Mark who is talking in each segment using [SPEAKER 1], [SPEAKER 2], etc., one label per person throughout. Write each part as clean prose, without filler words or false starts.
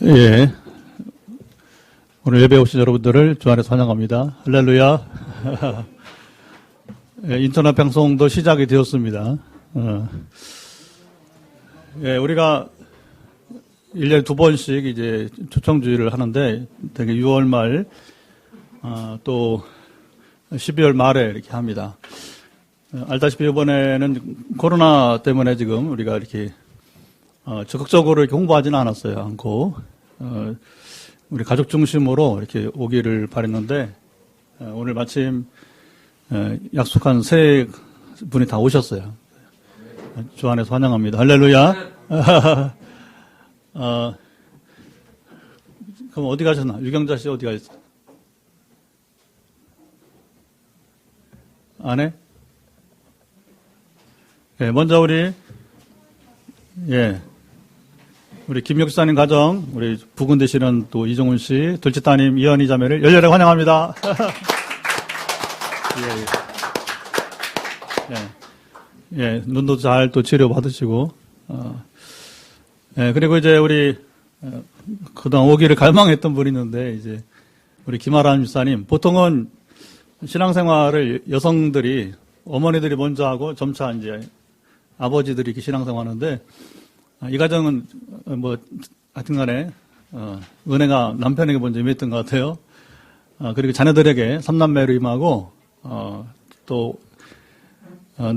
[SPEAKER 1] 예. 오늘 예배 오신 여러분들을 주 안에서 환영합니다. 할렐루야. 예, 인터넷 방송도 시작이 되었습니다. 예, 우리가 1년에 2번씩 이제 초청주의를 하는데, 되게 6월 말, 또 12월 말에 이렇게 합니다. 알다시피 이번에는 코로나 때문에 지금 우리가 이렇게 적극적으로 이렇게 홍보하지는 않고, 우리 가족 중심으로 이렇게 오기를 바랬는데, 오늘 마침, 약속한 세 분이 다 오셨어요. 주 안에서 환영합니다. 할렐루야. 그럼 어디 가셨나? 유경자 씨 어디 가셨어? 안에? 예, 먼저 우리 김 목사님 가정, 우리 부근 되시는 또 이종훈 씨, 둘째 따님 이현희 자매를 열렬히 환영합니다. 눈도 잘 또 치료 받으시고, 그리고 이제 우리, 그동안 오기를 갈망했던 분이 있는데, 이제, 우리 김아람 집사님, 보통은 신앙생활을 여성들이, 어머니들이 먼저 하고, 점차 이제, 아버지들이 이렇게 신앙생활 하는데, 이 가정은 하여튼 간에, 은혜가 남편에게 먼저 임했던 것 같아요. 그리고 자녀들에게 삼남매로 임하고,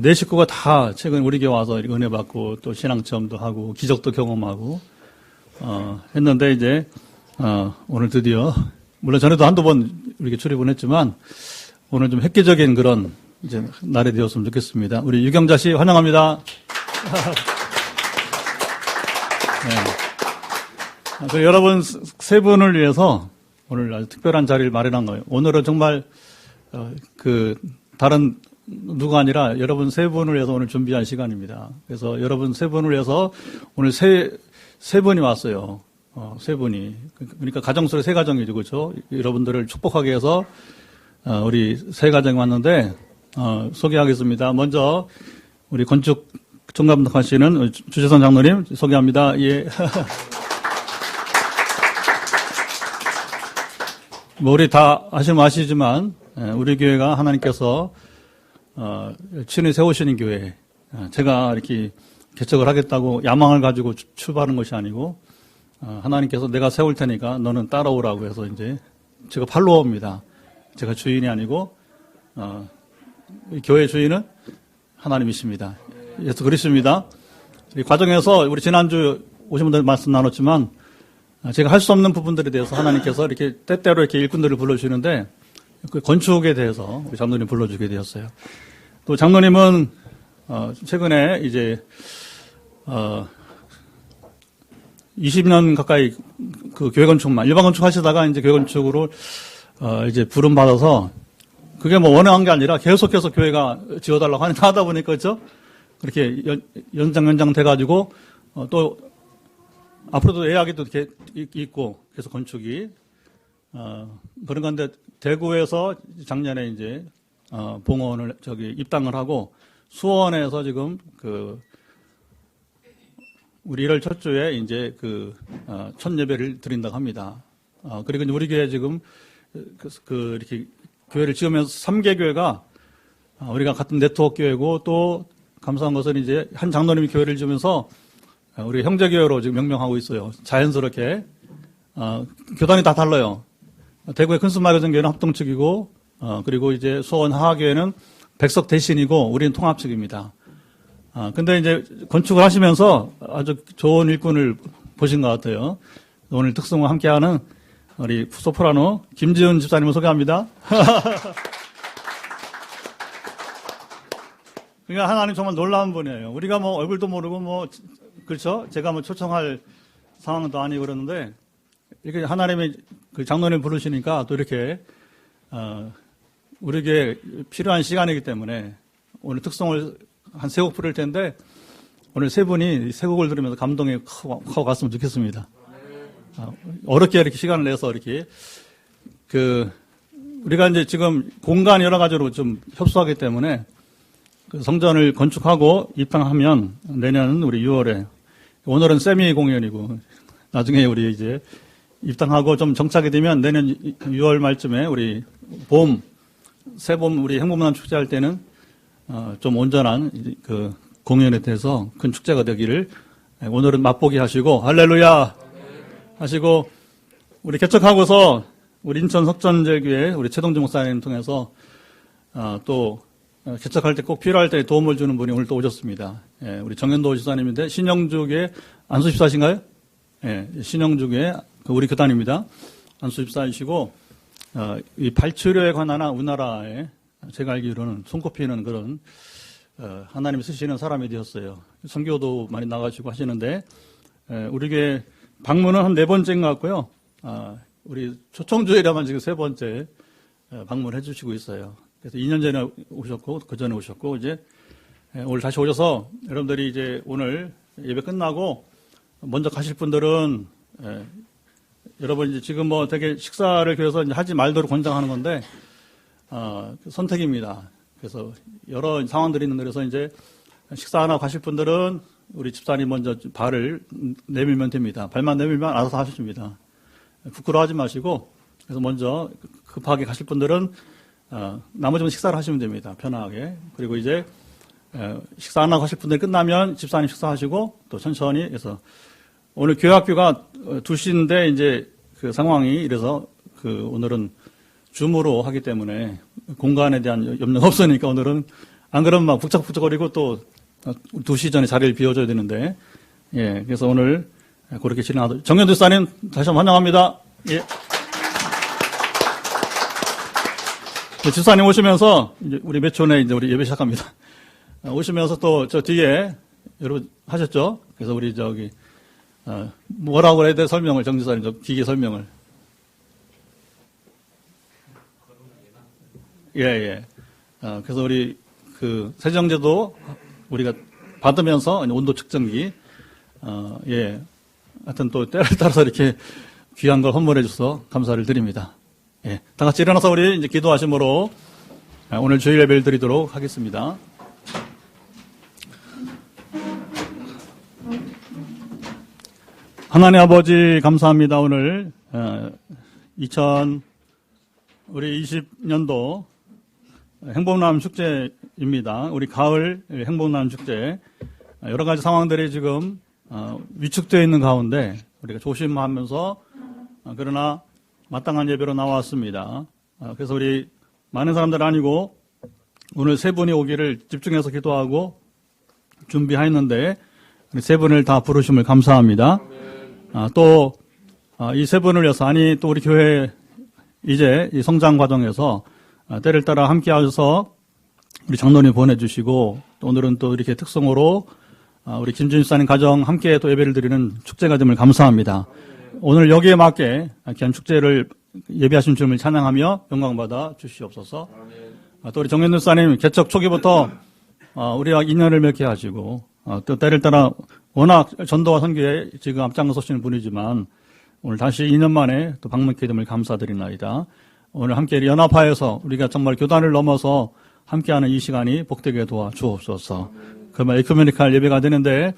[SPEAKER 1] 네 식구가 다 최근 우리 교회 와서 은혜 받고, 또 신앙체험도 하고, 기적도 경험하고, 했는데, 이제, 오늘 드디어, 물론 전에도 한두 번 이렇게 출입은 했지만, 오늘 좀 획기적인 그런, 이제, 날이 되었으면 좋겠습니다. 우리 유경자 씨 환영합니다. 네. 그리고 여러분 세 분을 위해서 오늘 아주 특별한 자리를 마련한 거예요. 오늘은 정말 다른 누가 아니라 여러분 세 분을 위해서 오늘 준비한 시간입니다. 그래서 여러분 세 분을 위해서 오늘 세 분이 왔어요. 세 분이. 그러니까 가정수로 세 가정이죠, 그렇죠? 여러분들을 축복하기 위해서 우리 세 가정이 왔는데 소개하겠습니다. 먼저 우리 건축 총감독하시는 주재선 장로님 소개합니다. 예. 우리 다 아시지만 우리 교회가 하나님께서 친히 세우시는 교회. 제가 이렇게 개척을 하겠다고 야망을 가지고 출발하는 것이 아니고 하나님께서 내가 세울 테니까 너는 따라오라고 해서 이제 제가 팔로워입니다. 제가 주인이 아니고 교회 주인은 하나님이십니다. 예수 그리스도입니다. 이 과정에서 우리 지난주 오신 분들 말씀 나눴지만 제가 할 수 없는 부분들에 대해서 하나님께서 이렇게 때때로 이렇게 일꾼들을 불러주시는데 그 건축에 대해서 우리 장로님 불러주게 되었어요. 또 장로님은 최근에 이제 20년 가까이 그 교회 건축만 일반 건축 하시다가 이제 교회 건축으로 이제 부름 받아서 그게 원하는 게 아니라 계속해서 교회가 지어달라고 하다 보니까 그렇죠? 그렇게 연장 돼가지고 또 앞으로도 예약이 또 이렇게 있고 그래서 건축이 그런 건데 대구에서 작년에 이제 봉헌을 입당을 하고 수원에서 지금 우리 1월 첫 주에 이제 첫 예배를 드린다고 합니다. 그리고 우리 교회 지금 이렇게 교회를 지으면서 3개 교회가 우리가 같은 네트워크 교회고 또 감사한 것은 이제 한 장로님이 교회를 지으면서 우리 형제교회로 지금 명명하고 있어요. 자연스럽게. 교단이 다 달라요. 대구의 큰순마교정교회는 합동 측이고, 그리고 이제 수원 하하교회는 백석 대신이고, 우리는 통합 측입니다. 근데 이제 건축을 하시면서 아주 좋은 일꾼을 보신 것 같아요. 오늘 특성과 함께하는 우리 소프라노 김지은 집사님을 소개합니다. 그러니까 하나님 정말 놀라운 분이에요. 우리가 얼굴도 모르고 그렇죠? 제가 초청할 상황도 아니고 그러는데, 이렇게 하나님의 그 장로님 부르시니까 또 이렇게, 우리에게 필요한 시간이기 때문에 오늘 특성을 한 세 곡 부를 텐데, 오늘 세 분이 세 곡을 들으면서 감동이 하고 갔으면 좋겠습니다. 어렵게 이렇게 시간을 내서 이렇게, 우리가 이제 지금 공간 여러 가지로 좀 협소하기 때문에 그 성전을 건축하고 입당하면 내년 우리 6월에 오늘은 세미 공연이고 나중에 우리 이제 입당하고 좀 정착이 되면 내년 6월 말쯤에 우리 새봄 우리 행복문화 축제할 때는 좀 온전한 그 공연에 대해서 큰 축제가 되기를 오늘은 맛보기 하시고 할렐루야 하시고 우리 개척하고서 우리 인천 석전제교회 우리 최동주 목사님 통해서 또 개척할 때 꼭 필요할 때 도움을 주는 분이 오늘 또 오셨습니다. 예, 우리 정현도 집사님인데 신영주교회 안수 집사신가요? 예, 신영주교회 우리 교단입니다. 안수 집사이시고 이 발치료에 관한 우리나라에 제가 알기로는 손꼽히는 그런 하나님이 쓰시는 사람이 되었어요. 선교도 많이 나가시고 하시는데 우리 교회 방문은 한 4번째인 것 같고요. 우리 초청주일에만 지금 3번째 방문해 주시고 있어요. 그래서 2년 전에 오셨고 그 전에 오셨고 이제 오늘 다시 오셔서 여러분들이 이제 오늘 예배 끝나고 먼저 가실 분들은 여러분 이제 지금 뭐 되게 식사를 그래서 이제 하지 말도록 권장하는 건데 선택입니다. 그래서 여러 상황들이 있는데 그래서 이제 식사 하나 가실 분들은 우리 집사님 먼저 발을 내밀면 됩니다. 발만 내밀면 알아서 하셔줍니다. 부끄러워하지 마시고 그래서 먼저 급하게 가실 분들은 나머지는 식사를 하시면 됩니다. 편하게. 그리고 이제 식사 하나 가실 분들 끝나면 집사님 식사하시고 또 천천히 해서 오늘 교회학교가 2시인데 이제 그 상황이 이래서 그 오늘은 줌으로 하기 때문에 공간에 대한 염려가 없으니까 오늘은 안 그러면 막 북적북적거리고 또 2시 전에 자리를 비워줘야 되는데 예 그래서 오늘 그렇게 진행하도록 정현도 집사님 다시 한번 환영합니다. 예. 집사님 오시면서 이제 우리 몇 초 내에 이제 우리 예배 시작합니다. 오시면서 또 저 뒤에 여러분 하셨죠? 그래서 우리 저기 뭐라고 해야 돼 설명을 정지사님 저 기계 설명을 예. 그래서 우리 그 세정제도 우리가 받으면서 온도 측정기 예. 하여튼 또 때를 따라서 이렇게 귀한 걸 헌물해 주셔서 감사를 드립니다. 예. 다 같이 일어나서 우리 이제 기도하심으로 오늘 주일 예배를 드리도록 하겠습니다. 하나님 아버지 감사합니다. 오늘 2020년도 행복나눔 축제입니다. 우리 가을 행복나눔 축제 여러 가지 상황들이 지금 위축되어 있는 가운데 우리가 조심하면서 그러나 마땅한 예배로 나왔습니다. 그래서 우리 많은 사람들 아니고 오늘 3분이 오기를 집중해서 기도하고 준비하였는데 우리 3분을 다 부르심을 감사합니다. 또 이 3분을 위해서 아니 또 우리 교회 이제 이 성장 과정에서 때를 따라 함께 하셔서 우리 장로님 보내주시고 또 오늘은 또 이렇게 특성으로 우리 김준일 사님 가정 함께 또 예배를 드리는 축제가 됨을 감사합니다. 오늘 여기에 맞게 귀한 축제를 예배하신 주님을 찬양하며 영광받아 주시옵소서. 또 우리 정현도 사님 개척 초기부터 우리와 인연을 맺게 하시고 또 때를 따라 워낙 전도와 선교에 지금 앞장서시는 분이지만 오늘 다시 2년 만에 또 방문케 됨을 감사드리나이다. 오늘 함께 연합하여서 우리가 정말 교단을 넘어서 함께하는 이 시간이 복되게 도와주옵소서. 그러면 에큐메니칼 예배가 되는데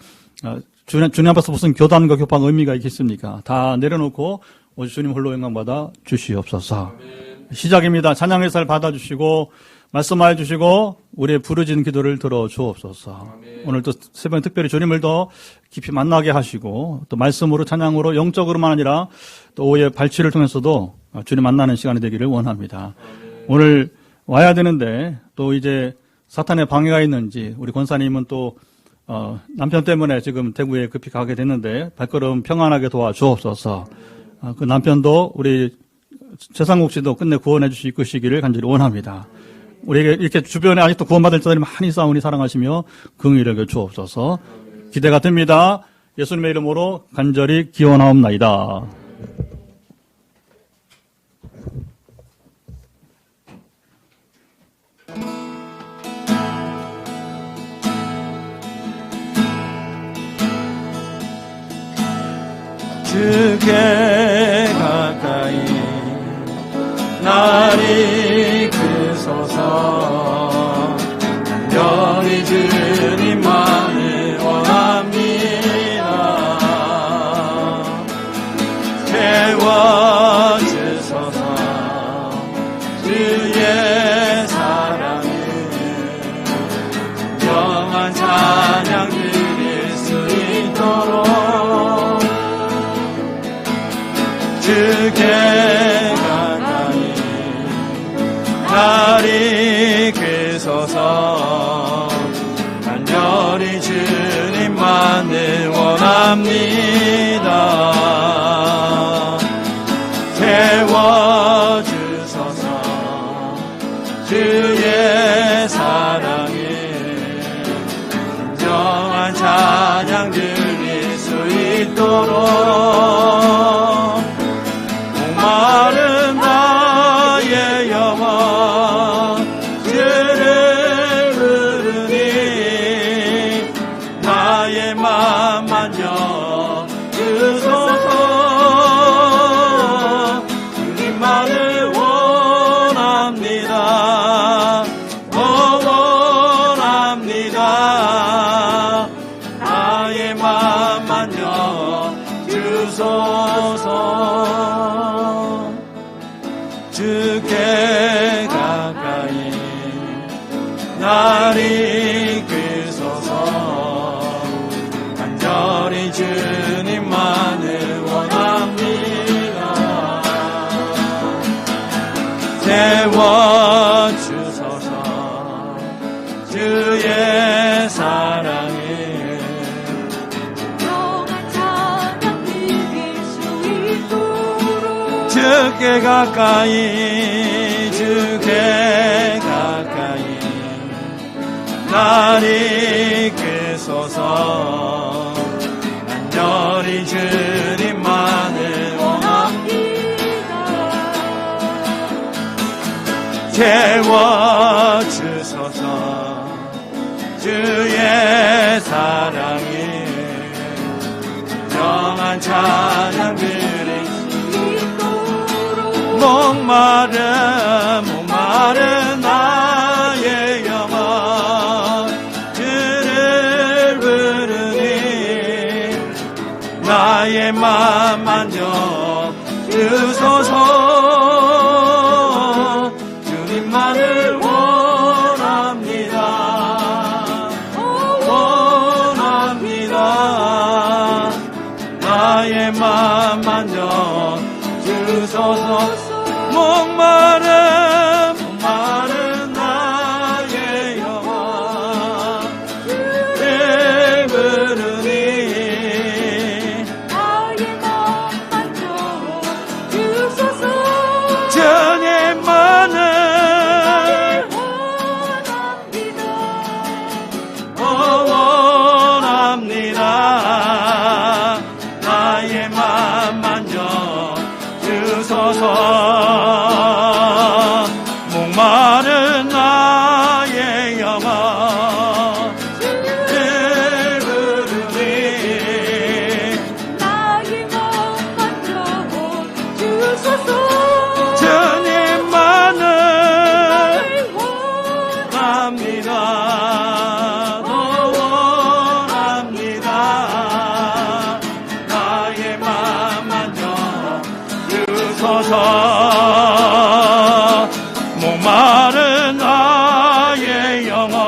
[SPEAKER 1] 주님 앞에서 무슨 교단과 교파가 의미가 있겠습니까? 다 내려놓고 오직 주님 홀로 영광받아 주시옵소서. 시작입니다. 찬양의 살 받아주시고 말씀하여 주시고 우리의 부르짖은 기도를 들어주옵소서. 오늘 또 새벽에 특별히 주님을 더 깊이 만나게 하시고 또 말씀으로 찬양으로 영적으로만 아니라 또 오후의 발치를 통해서도 주님 만나는 시간이 되기를 원합니다. 오늘 와야 되는데 또 이제 사탄의 방해가 있는지 우리 권사님은 또 남편 때문에 지금 대구에 급히 가게 됐는데 발걸음 평안하게 도와주옵소서. 그 남편도 우리 최상국 씨도 끝내 구원해 주시 이끄시기를 간절히 원합니다. 우리에게 이렇게 주변에 아직도 구원받을 자들이 많이 싸우니 사랑하시며 긍휼하게 주옵소서. 기대가 됩니다. 예수님의 이름으로 간절히 기원하옵나이다.
[SPEAKER 2] 주께 가까이 날이 크소서. 간절히 주님만을 원합니다. 채워주소서. 주의 사랑을 영원 찬양 드릴 수 있도록 주께 가까이 날 이끄소서. 간절히 주님만을 원합니다. 채워주소서. 주의 사랑에 진정한 찬양 드릴 수 있도록 목마른 나의 영혼 주를 부르니 나의 맘 만져 주소서. 주님만을 원합니다. 원합니다. 나의 맘 만져 주소서. 주께 가까이 날 이끄소서. 간절히 주님만을 원합니다. 채워주소서. 주의 사랑에
[SPEAKER 3] 영원 찬양 드릴 수 있도록
[SPEAKER 2] 주께 가까이 주께 가까이 날 이끄소서. 간절히 주님만을
[SPEAKER 3] 원합니다.
[SPEAKER 2] 채워주소서. 주의 사랑에 영한 찬양 드릴 목마른 나의 영혼 주를 부르니 나의 맘 만져 주소서. 주님만을 원합니다. 원합니다. 나의 맘 만져 주소서. 목마른 나의 영혼 주를 부르니
[SPEAKER 3] 나의 맘 만져 주소서.
[SPEAKER 2] 주님만을 원합니다. 나의 맘 만져 주소서. 목마른 나의 영혼 주를 부르니
[SPEAKER 3] 나의 맘 만져 주소서.
[SPEAKER 2] 주님만을 원합니다. 더 원합니다. 나의 맘 만져 주소서. 목마른 나의 영혼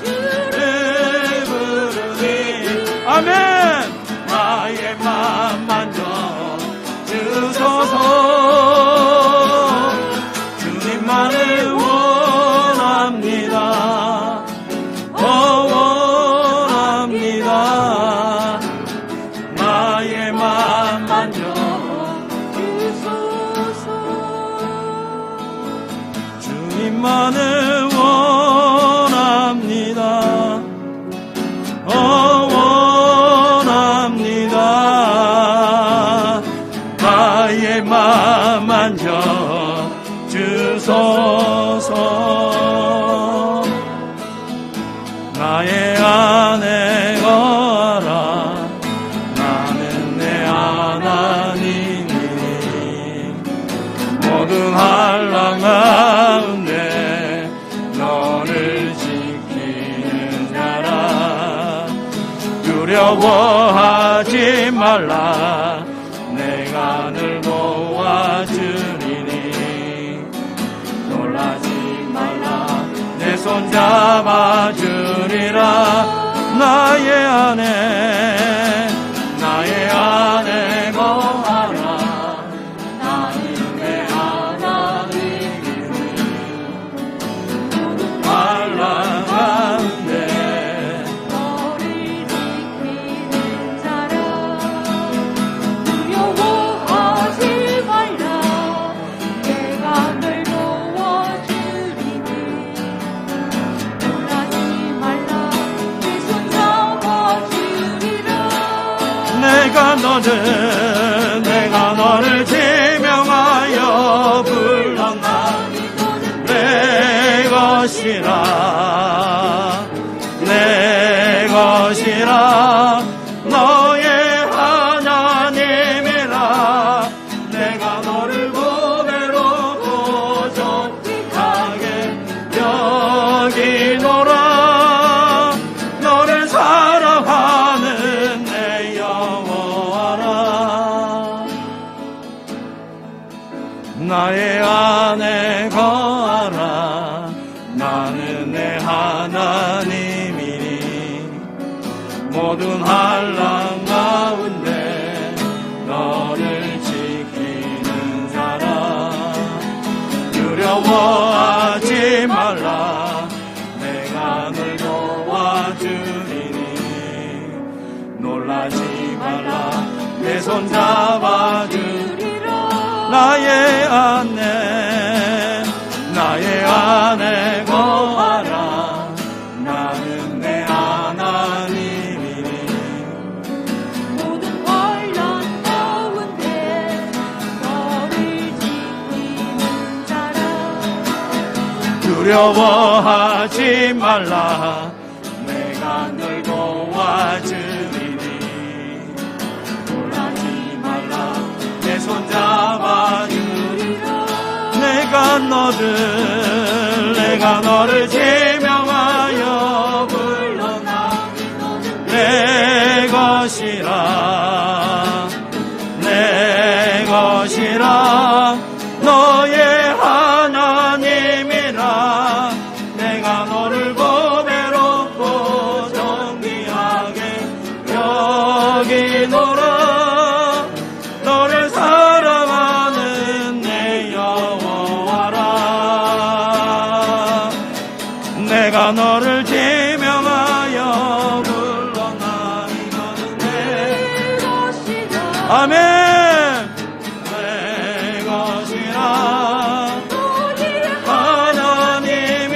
[SPEAKER 2] 주를 부르니 아멘. 나의 맘 만져 주소서. 주님만을 원합니다. 원합니다. 나의 맘 만져 주님만을 원합니다. 원합니다. 나의 맘 만져 주소서. 나의 아내 거라 나는 내 하나님이 모든 한란 가운데 너를 지키는 자라. 두려워하지 말라. 내가 늘 도와주리니 놀라지 말라 내 손 잡아주리라 나의 안에 거하라 나는 내 하나님이니 환난 가운데
[SPEAKER 3] 너를 지키는 자라 두려워하지 말라 내가 널 도와주리니 놀라지 말라 내 손 잡아주리라
[SPEAKER 2] 내가 너를 지명하여 불렀나 내 것이라 너의 하나님이라 내가 너를 보배롭고 정직하게 여기노라 너를 사랑하는 내 여호와라 나의 안에 거하라 나는 내 하나님이니 모든 환난 가운데 너를 지키는 자라 두려워하지 말라 내가 널 도와주리니 놀라지 말라 내 손 잡아주리라 나의 안에 거하라 나는 내 하나님이니
[SPEAKER 3] 모든 환난 가운데 너를 지키는 자라
[SPEAKER 2] 두려워하지 말라 내가 널 도와주리니 놀라지 말라 내 손 잡아주리라 내가 너를 지명하여 불렀나 내 것이라 너의 하나님이라 내가 너를 보배롭고 정귀하게 여기노라 너를 사랑하는 내 여호와라 내가 너를 지명하여 불렀나 이거는 내
[SPEAKER 3] 것이라
[SPEAKER 2] 아멘 내 것이라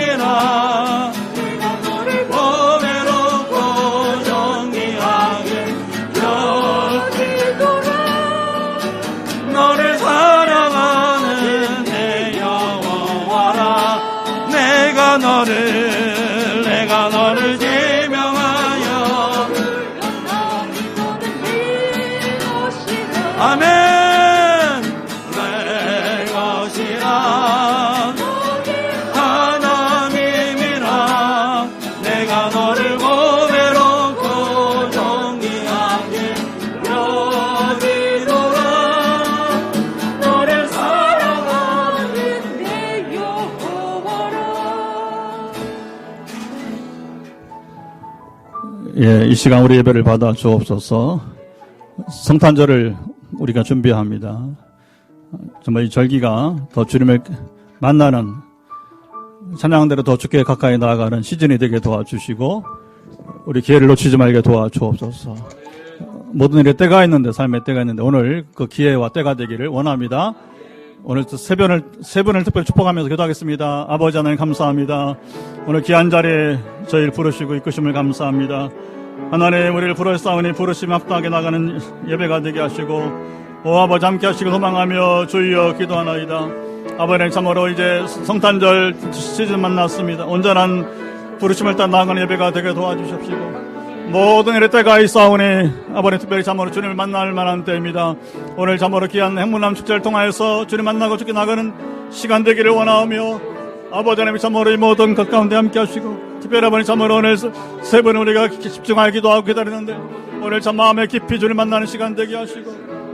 [SPEAKER 2] 하나님이라
[SPEAKER 3] 내가 너를
[SPEAKER 2] 보배롭고 정귀하게
[SPEAKER 3] 보기노라
[SPEAKER 2] 너를 사랑하는 내 여호와라 내가 너를 지명하여 아멘 내 것이라 하나님이라 내가 너를 보배롭고 정귀하게 여기노라 너를 사랑하는
[SPEAKER 3] 내 여호와라
[SPEAKER 1] 예, 이 시간 우리 예배를 받아 주옵소서. 성탄절을 우리가 준비합니다. 정말 이 절기가 더 주님을 만나는 찬양대로 더 주께 가까이 나아가는 시즌이 되게 도와주시고 우리 기회를 놓치지 말게 도와주옵소서. 모든 일에 때가 있는데 삶에 때가 있는데 오늘 그 기회와 때가 되기를 원합니다. 오늘 세 분을 특별히 축복하면서 기도하겠습니다. 아버지 하나님 감사합니다. 오늘 귀한 자리에 저희를 부르시고 이끄심을 감사합니다. 하나님 우리를 부르시사오니 부르심 합당하게 나가는 예배가 되게 하시고 오 아버지 함께 하시고 소망하며 주여 기도하나이다. 아버지 참으로 이제 성탄절 시즌 만났습니다. 온전한 부르심을 따라 나아가는 예배가 되게 도와주십시고 모든 일에 때가 있사오니 아버지 특별히 참으로 주님을 만날 만한 때입니다. 오늘 참으로 귀한 행문남 축제를 통하여서 주님 만나고 주께 나가는 시간 되기를 원하오며 아버지 하나님 참으로 이 모든 것 가운데 함께 하시고 특별히 아버지 참으로 오늘 세 분 우리가 집중하여 기도하고 기다리는데 오늘 참 마음에 깊이 주님 만나는 시간 되게 하시고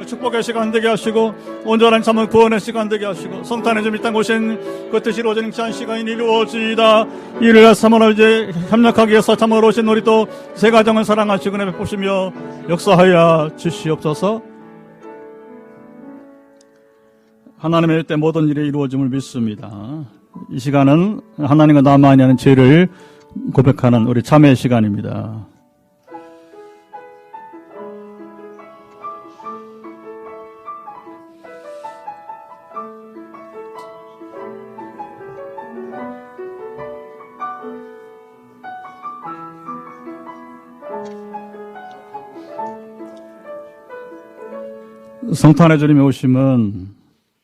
[SPEAKER 1] 축복의 시간 되게 하시고 온전한 참은 구원의 시간 되게 하시고 성탄의 좀 이 땅 오신 그 뜻이 이루어지는 귀한 시간이 이루어지이다. 이를 참으로 이제 협력하기 위해서 참으로 오신 우리 또 새 가정을 사랑하시고 베푸시며 역사하여 주시옵소서. 하나님의 때 모든 일이 이루어짐을 믿습니다. 이 시간은 하나님과 나만이 하는 죄를 고백하는 우리 참회 시간입니다. 성탄의 주님이 오심은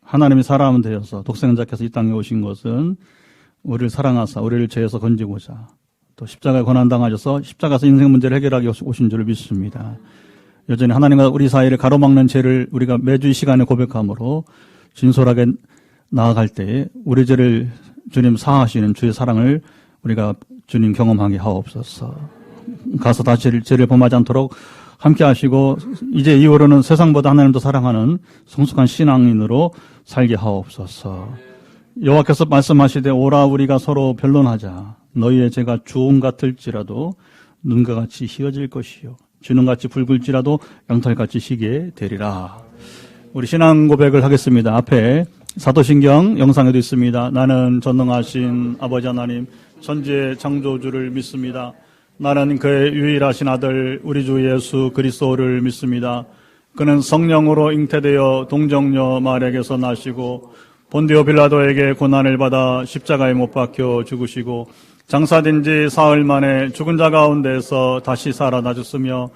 [SPEAKER 1] 하나님이 사람 되어서 독생자께서 이 땅에 오신 것은 우리를 사랑하사 우리를 죄에서 건지고자 또 십자가에 고난당하셔서 십자가에서 인생 문제를 해결하기 오신 줄 믿습니다. 여전히 하나님과 우리 사이를 가로막는 죄를 우리가 매주 이 시간에 고백함으로 진솔하게 나아갈 때 우리 죄를 주님 사하시는 주의 사랑을 우리가 주님 경험하게 하옵소서. 가서 다시 죄를 범하지 않도록 함께 하시고 이제 이후로는 세상보다 하나님도 사랑하는 성숙한 신앙인으로 살게 하옵소서. 여호와께서 말씀하시되 오라 우리가 서로 변론하자. 너희의 죄가 주홍 같을지라도 눈과 같이 희어질 것이요 주눈같이 붉을지라도 양털같이 희게 되리라. 우리 신앙 고백을 하겠습니다. 앞에 사도신경 영상에도 있습니다. 나는 전능하신 아버지 하나님 천지의 창조주를 믿습니다. 나는 그의 유일하신 아들 우리 주 예수 그리스도를 믿습니다. 그는 성령으로 잉태되어 동정녀 마리아에게서 나시고 본디오 빌라도에게 고난을 받아 십자가에 못 박혀 죽으시고 장사된 지 사흘 만에 죽은 자 가운데서 다시 살아나셨으며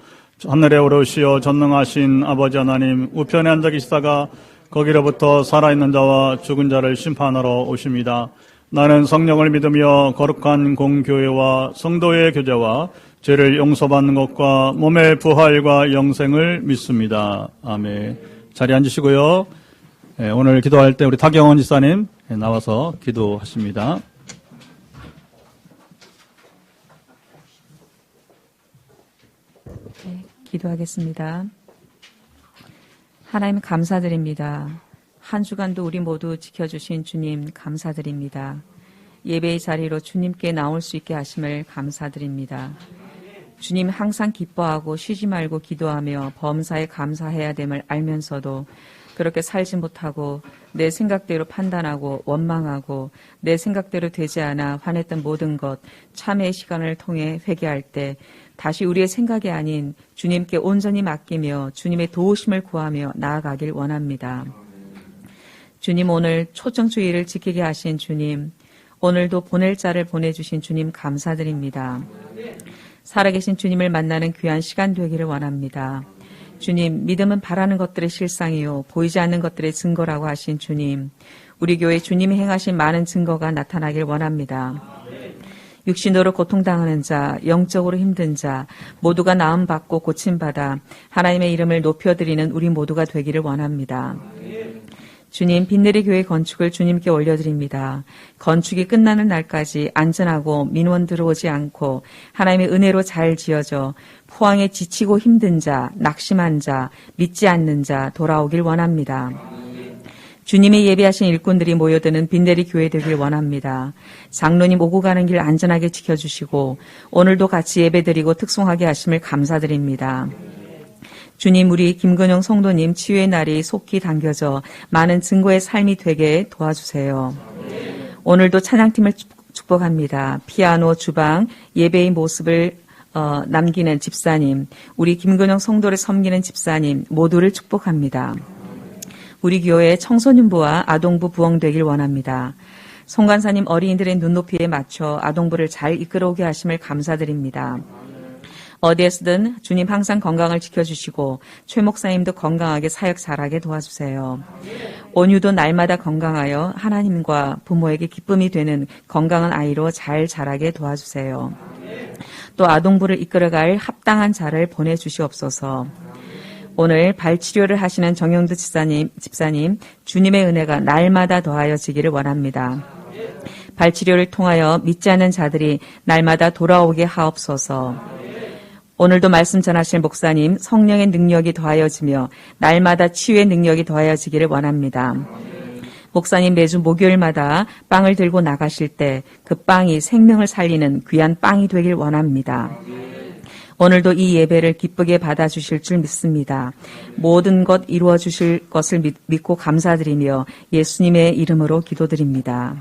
[SPEAKER 1] 하늘에 오르시어 전능하신 아버지 하나님 우편에 앉아 계시다가 거기로부터 살아있는 자와 죽은 자를 심판하러 오십니다. 나는 성령을 믿으며 거룩한 공교회와 성도의 교제와 죄를 용서받는 것과 몸의 부활과 영생을 믿습니다. 아멘. 자리에 앉으시고요. 오늘 기도할 때 우리 타경원 지사님 나와서 기도하십니다.
[SPEAKER 4] 네, 기도하겠습니다. 하나님 감사드립니다. 한 주간도 우리 모두 지켜주신 주님 감사드립니다. 예배의 자리로 주님께 나올 수 있게 하심을 감사드립니다. 주님 항상 기뻐하고 쉬지 말고 기도하며 범사에 감사해야 됨을 알면서도 그렇게 살지 못하고 내 생각대로 판단하고 원망하고 내 생각대로 되지 않아 화냈던 모든 것 참회의 시간을 통해 회개할 때 다시 우리의 생각이 아닌 주님께 온전히 맡기며 주님의 도우심을 구하며 나아가길 원합니다. 주님 오늘 초청주의를 지키게 하신 주님 오늘도 보낼 자를 보내주신 주님 감사드립니다. 살아계신 주님을 만나는 귀한 시간 되기를 원합니다. 주님 믿음은 바라는 것들의 실상이요 보이지 않는 것들의 증거라고 하신 주님 우리 교회 주님이 행하신 많은 증거가 나타나길 원합니다. 육신으로 고통당하는 자, 영적으로 힘든 자 모두가 나음받고 고침받아 하나님의 이름을 높여드리는 우리 모두가 되기를 원합니다. 주님 빛내리 교회 건축을 주님께 올려드립니다. 건축이 끝나는 날까지 안전하고 민원 들어오지 않고 하나님의 은혜로 잘 지어져 포항에 지치고 힘든 자, 낙심한 자, 믿지 않는 자 돌아오길 원합니다. 주님의 예배하신 일꾼들이 모여드는 빛내리 교회 되길 원합니다. 장로님 오고 가는 길 안전하게 지켜주시고 오늘도 같이 예배드리고 특송하게 하심을 감사드립니다. 주님 우리 김근영 성도님 치유의 날이 속히 당겨져 많은 증거의 삶이 되게 도와주세요. 오늘도 찬양팀을 축복합니다. 피아노, 주방, 예배의 모습을 남기는 집사님, 우리 김근영 성도를 섬기는 집사님 모두를 축복합니다. 우리 교회 청소년부와 아동부 부흥되길 원합니다. 송간사님 어린이들의 눈높이에 맞춰 아동부를 잘 이끌어오게 하심을 감사드립니다. 어디에서든 주님 항상 건강을 지켜주시고 최 목사님도 건강하게 사역 잘하게 도와주세요. 온유도 날마다 건강하여 하나님과 부모에게 기쁨이 되는 건강한 아이로 잘 자라게 도와주세요. 또 아동부를 이끌어갈 합당한 자를 보내주시옵소서. 오늘 발치료를 하시는 정영두 집사님 주님의 은혜가 날마다 더하여지기를 원합니다. 발치료를 통하여 믿지 않는 자들이 날마다 돌아오게 하옵소서. 오늘도 말씀 전하실 목사님 성령의 능력이 더하여지며 날마다 치유의 능력이 더하여지기를 원합니다. 목사님 매주 목요일마다 빵을 들고 나가실 때 그 빵이 생명을 살리는 귀한 빵이 되길 원합니다. 오늘도 이 예배를 기쁘게 받아주실 줄 믿습니다. 모든 것 이루어 주실 것을 믿고 감사드리며 예수님의 이름으로 기도드립니다.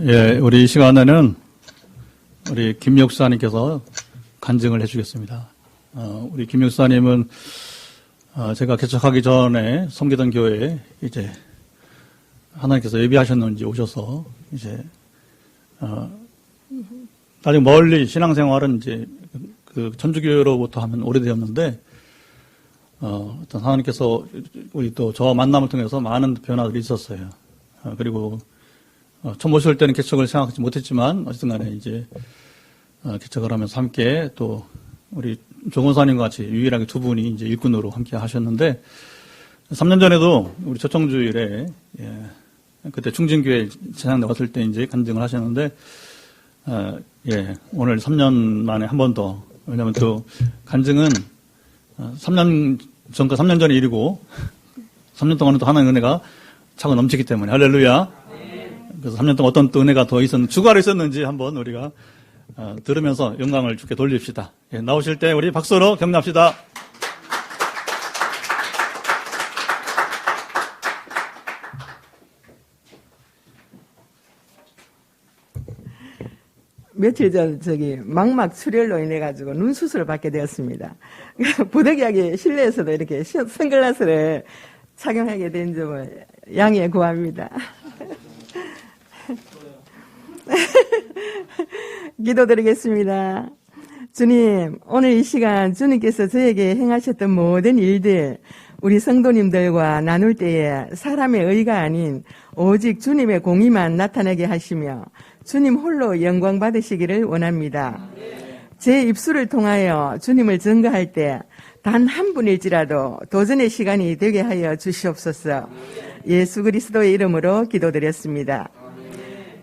[SPEAKER 1] 예, 우리 이 시간에는 우리 김 목사님께서 간증을 해주겠습니다. 우리 김 목사님은 제가 개척하기 전에 섬기던 교회에 이제 하나님께서 예비하셨는지 오셔서 이제 나중에 멀리 신앙생활은 이제 그 천주교로부터 하면 오래되었는데 어떤 하나님께서 우리 또 저와 만남을 통해서 많은 변화들이 있었어요. 그리고 처음 오실 때는 개척을 생각하지 못했지만 어쨌든 간에 이제 개척을 하면서 함께 또 우리 조건사님과 같이 유일하게 두 분이 이제 일꾼으로 함께 하셨는데 3년 전에도 우리 초청주일에 그때 충진교회 재상대 왔을 때 이제 간증을 하셨는데 오늘 3년 만에 한 번 더 왜냐하면 또 간증은 3년 전과 3년 전의 일이고 3년 동안은 또 하나님의 은혜가 차고 넘치기 때문에 할렐루야. 그래서 3년 동안 어떤 또 은혜가 더 있었는지, 추가로 있었는지 한번 우리가 들으면서 영광을 주께 돌립시다. 나오실 때 우리 박수로 격려합시다.
[SPEAKER 5] 며칠 전 망막 출혈로 인해 가지고 눈 수술을 받게 되었습니다. 부득이하게 실내에서도 이렇게 선글라스를 착용하게 된 점을 양해 구합니다. 기도드리겠습니다. 주님, 오늘 이 시간 주님께서 저에게 행하셨던 모든 일들, 우리 성도님들과 나눌 때에 사람의 의가 아닌 오직 주님의 공의만 나타나게 하시며 주님 홀로 영광 받으시기를 원합니다. 제 입술을 통하여 주님을 증거할 때 단 한 분일지라도 도전의 시간이 되게 하여 주시옵소서. 예수 그리스도의 이름으로 기도드렸습니다.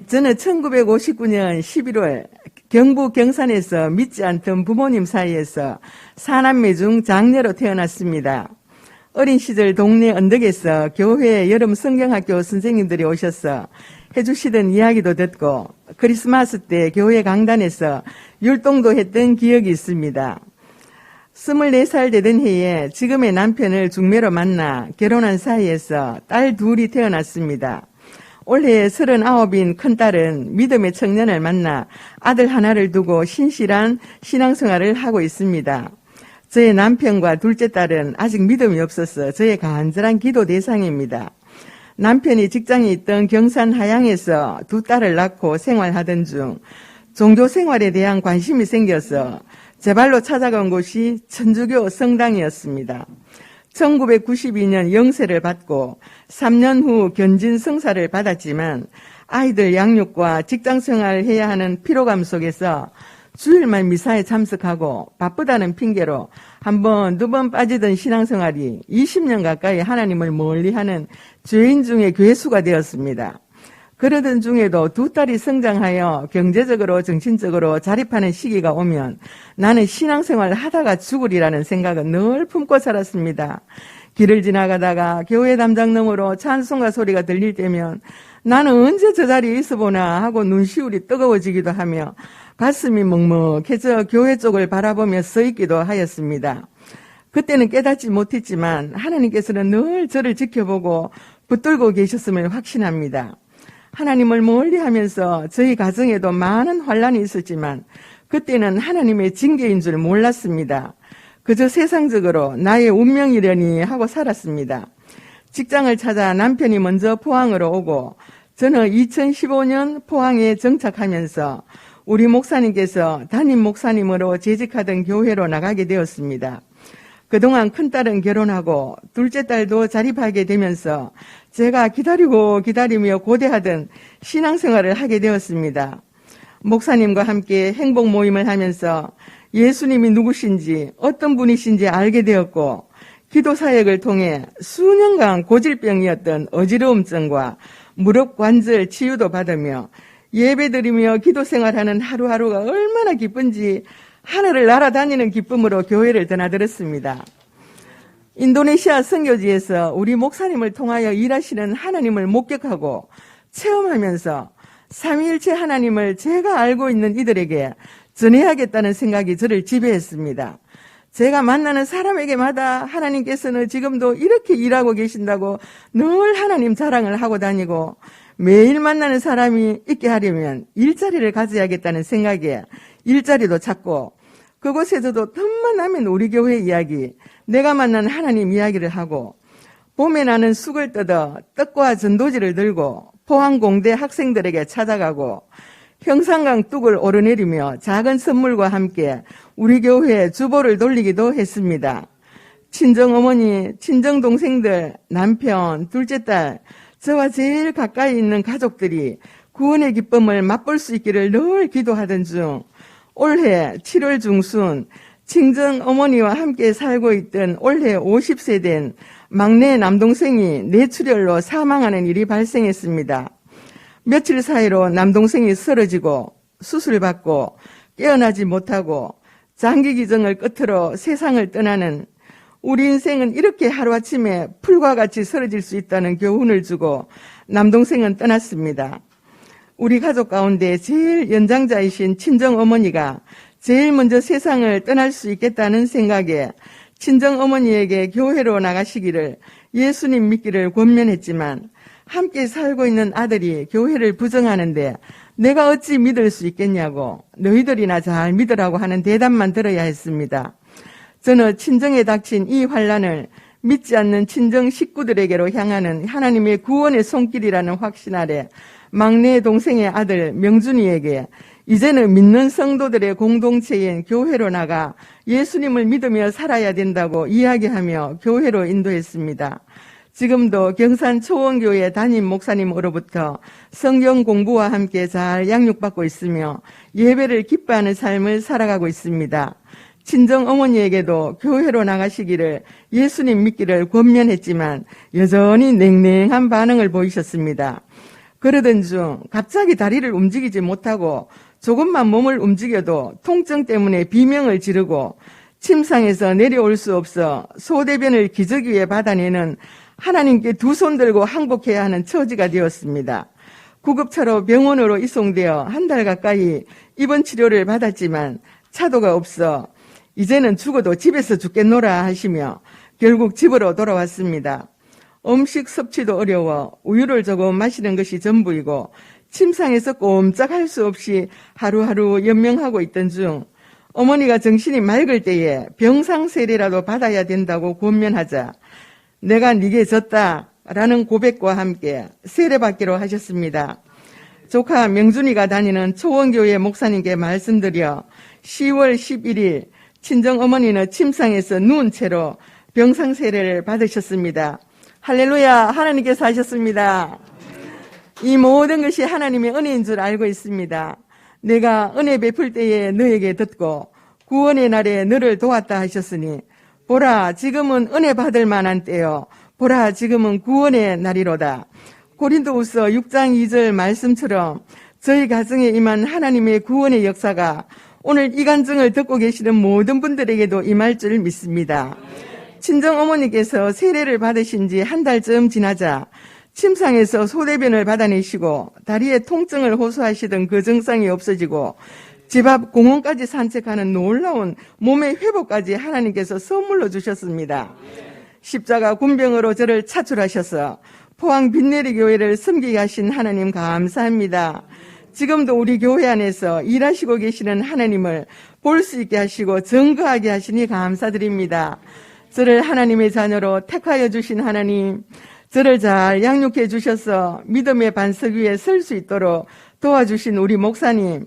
[SPEAKER 5] 저는 1959년 11월 경북 경산에서 믿지 않던 부모님 사이에서 사남매 중 장녀로 태어났습니다. 어린 시절 동네 언덕에서 교회 여름 성경학교 선생님들이 오셔서 해주시던 이야기도 듣고 크리스마스 때 교회 강단에서 율동도 했던 기억이 있습니다. 24살 되던 해에 지금의 남편을 중매로 만나 결혼한 사이에서 딸 둘이 태어났습니다. 올해 39인 큰딸은 믿음의 청년을 만나 아들 하나를 두고 신실한 신앙생활을 하고 있습니다. 저의 남편과 둘째 딸은 아직 믿음이 없어서 저의 간절한 기도 대상입니다. 남편이 직장에 있던 경산 하양에서 두 딸을 낳고 생활하던 중 종교 생활에 대한 관심이 생겨서 제 발로 찾아간 곳이 천주교 성당이었습니다. 1992년 영세를 받고 3년 후 견진 성사를 받았지만 아이들 양육과 직장생활을 해야 하는 피로감 속에서 주일만 미사에 참석하고 바쁘다는 핑계로 한 번, 두 번 빠지던 신앙생활이 20년 가까이 하나님을 멀리하는 죄인 중에 괴수가 되었습니다. 그러던 중에도 두 딸이 성장하여 경제적으로 정신적으로 자립하는 시기가 오면 나는 신앙생활을 하다가 죽으리라는 생각은 늘 품고 살았습니다. 길을 지나가다가 교회 담장 너머로 찬송가 소리가 들릴 때면 나는 언제 저 자리에 있어보나 하고 눈시울이 뜨거워지기도 하며 가슴이 먹먹해져 교회 쪽을 바라보며 서 있기도 하였습니다. 그때는 깨닫지 못했지만 하나님께서는 늘 저를 지켜보고 붙들고 계셨음을 확신합니다. 하나님을 멀리하면서 저희 가정에도 많은 환란이 있었지만 그때는 하나님의 징계인 줄 몰랐습니다. 그저 세상적으로 나의 운명이려니 하고 살았습니다. 직장을 찾아 남편이 먼저 포항으로 오고 저는 2015년 포항에 정착하면서 우리 목사님께서 담임 목사님으로 재직하던 교회로 나가게 되었습니다. 그동안 큰딸은 결혼하고 둘째 딸도 자립하게 되면서 제가 기다리며 고대하던 신앙생활을 하게 되었습니다. 목사님과 함께 행복 모임을 하면서 예수님이 누구신지 어떤 분이신지 알게 되었고 기도 사역을 통해 수년간 고질병이었던 어지러움증과 무릎 관절 치유도 받으며 예배드리며 기도 생활하는 하루하루가 얼마나 기쁜지 하늘을 날아다니는 기쁨으로 교회를 드나들었습니다. 인도네시아 선교지에서 우리 목사님을 통하여 일하시는 하나님을 목격하고 체험하면서 삼위일체 하나님을 제가 알고 있는 이들에게 전해야겠다는 생각이 저를 지배했습니다. 제가 만나는 사람에게마다 하나님께서는 지금도 이렇게 일하고 계신다고 늘 하나님 자랑을 하고 다니고 매일 만나는 사람이 있게 하려면 일자리를 가져야겠다는 생각에 일자리도 찾고 그곳에서도 틈만 나면 우리 교회 이야기, 내가 만난 하나님 이야기를 하고 봄에 나는 쑥을 뜯어 떡과 전도지를 들고 포항공대 학생들에게 찾아가고 형산강 뚝을 오르내리며 작은 선물과 함께 우리 교회에 주보를 돌리기도 했습니다. 친정어머니, 친정동생들, 남편, 둘째 딸, 저와 제일 가까이 있는 가족들이 구원의 기쁨을 맛볼 수 있기를 늘 기도하던 중 올해 7월 중순 친정어머니와 함께 살고 있던 올해 50세 된 막내 남동생이 뇌출혈로 사망하는 일이 발생했습니다. 며칠 사이로 남동생이 쓰러지고 수술받고 깨어나지 못하고 장기 기증을 끝으로 세상을 떠나는 우리 인생은 이렇게 하루아침에 풀과 같이 쓰러질 수 있다는 교훈을 주고 남동생은 떠났습니다. 우리 가족 가운데 제일 연장자이신 친정어머니가 제일 먼저 세상을 떠날 수 있겠다는 생각에 친정어머니에게 교회로 나가시기를 예수님 믿기를 권면했지만 함께 살고 있는 아들이 교회를 부정하는데 내가 어찌 믿을 수 있겠냐고 너희들이나 잘 믿으라고 하는 대답만 들어야 했습니다. 저는 친정에 닥친 이 환난을 믿지 않는 친정 식구들에게로 향하는 하나님의 구원의 손길이라는 확신 아래 막내 동생의 아들 명준이에게 이제는 믿는 성도들의 공동체인 교회로 나가 예수님을 믿으며 살아야 된다고 이야기하며 교회로 인도했습니다. 지금도 경산 초원교회 담임 목사님으로부터 성경 공부와 함께 잘 양육받고 있으며 예배를 기뻐하는 삶을 살아가고 있습니다. 친정 어머니에게도 교회로 나가시기를 예수님 믿기를 권면했지만 여전히 냉랭한 반응을 보이셨습니다. 그러던 중 갑자기 다리를 움직이지 못하고 조금만 몸을 움직여도 통증 때문에 비명을 지르고 침상에서 내려올 수 없어 소대변을 기저귀에 받아내는 하나님께 두 손 들고 항복해야 하는 처지가 되었습니다. 구급차로 병원으로 이송되어 한 달 가까이 입원 치료를 받았지만 차도가 없어 이제는 죽어도 집에서 죽겠노라 하시며 결국 집으로 돌아왔습니다. 음식 섭취도 어려워 우유를 조금 마시는 것이 전부이고 침상에서 꼼짝할 수 없이 하루하루 연명하고 있던 중 어머니가 정신이 맑을 때에 병상세례라도 받아야 된다고 권면하자 내가 네게 졌다라는 고백과 함께 세례받기로 하셨습니다. 조카 명준이가 다니는 초원교회 목사님께 말씀드려 10월 11일 친정어머니는 침상에서 누운 채로 병상세례를 받으셨습니다. 할렐루야, 하나님께서 하셨습니다. 이 모든 것이 하나님의 은혜인 줄 알고 있습니다. 내가 은혜 베풀 때에 너에게 듣고 구원의 날에 너를 도왔다 하셨으니 보라 지금은 은혜 받을 만한 때요 보라 지금은 구원의 날이로다. 고린도후서 6장 2절 말씀처럼 저희 가정에 임한 하나님의 구원의 역사가 오늘 이 간증을 듣고 계시는 모든 분들에게도 임할 줄 믿습니다. 친정어머니께서 세례를 받으신 지 한 달쯤 지나자 침상에서 소대변을 받아내시고 다리에 통증을 호소하시던 그 증상이 없어지고 집 앞 공원까지 산책하는 놀라운 몸의 회복까지 하나님께서 선물로 주셨습니다. 십자가 군병으로 저를 차출하셔서 포항 빈내리 교회를 섬기게 하신 하나님 감사합니다. 지금도 우리 교회 안에서 일하시고 계시는 하나님을 볼 수 있게 하시고 증거하게 하시니 감사드립니다. 저를 하나님의 자녀로 택하여 주신 하나님, 저를 잘 양육해 주셔서 믿음의 반석 위에 설 수 있도록 도와주신 우리 목사님,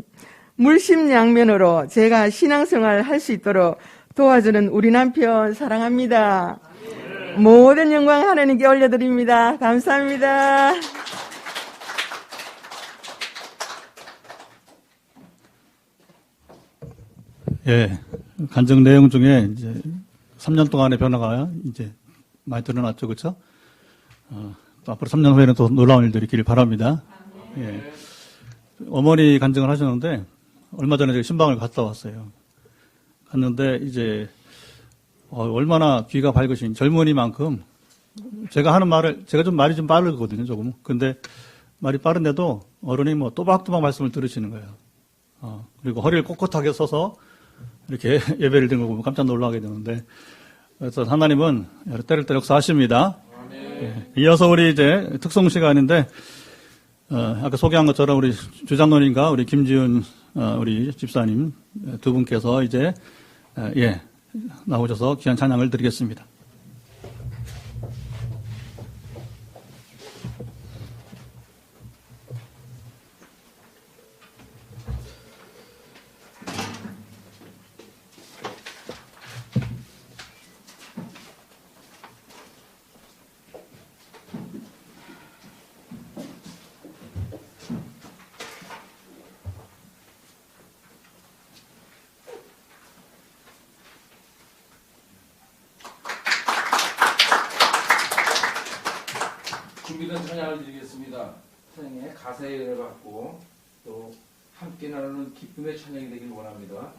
[SPEAKER 5] 물심양면으로 제가 신앙생활을 할 수 있도록 도와주는 우리 남편 사랑합니다. 모든 영광 하나님께 올려드립니다. 감사합니다.
[SPEAKER 1] 예, 간증 내용 중에 이제 3년 동안의 변화가 이제 많이 드러났죠, 그렇죠? 또 앞으로 3년 후에는 또 놀라운 일들이 있기를 바랍니다. 예. 어머니 간증을 하셨는데 얼마 전에 제가 신방을 갔다 왔어요. 갔는데 이제 얼마나 귀가 밝으신 젊은이만큼 제가 하는 말을 제가 좀 말이 좀 빠르거든요, 조금. 근데 말이 빠른데도 어른이 뭐 또박또박 말씀을 들으시는 거예요. 그리고 허리를 꼿꼿하게 서서 이렇게 예배를 드는 거 보면 깜짝 놀라게 되는데, 그래서 하나님은 때를 때로 역사하십니다. 예. 이어서 우리 이제 특송 시간인데, 아까 소개한 것처럼 우리 주장로님과 우리 김지훈 우리 집사님 두 분께서 이제 나오셔서 귀한 찬양을 드리겠습니다.
[SPEAKER 6] 준비된 찬양을 드리겠습니다. 찬양의 가사에 은혜 받고 또 함께 나누는 기쁨의 찬양이 되길 원합니다.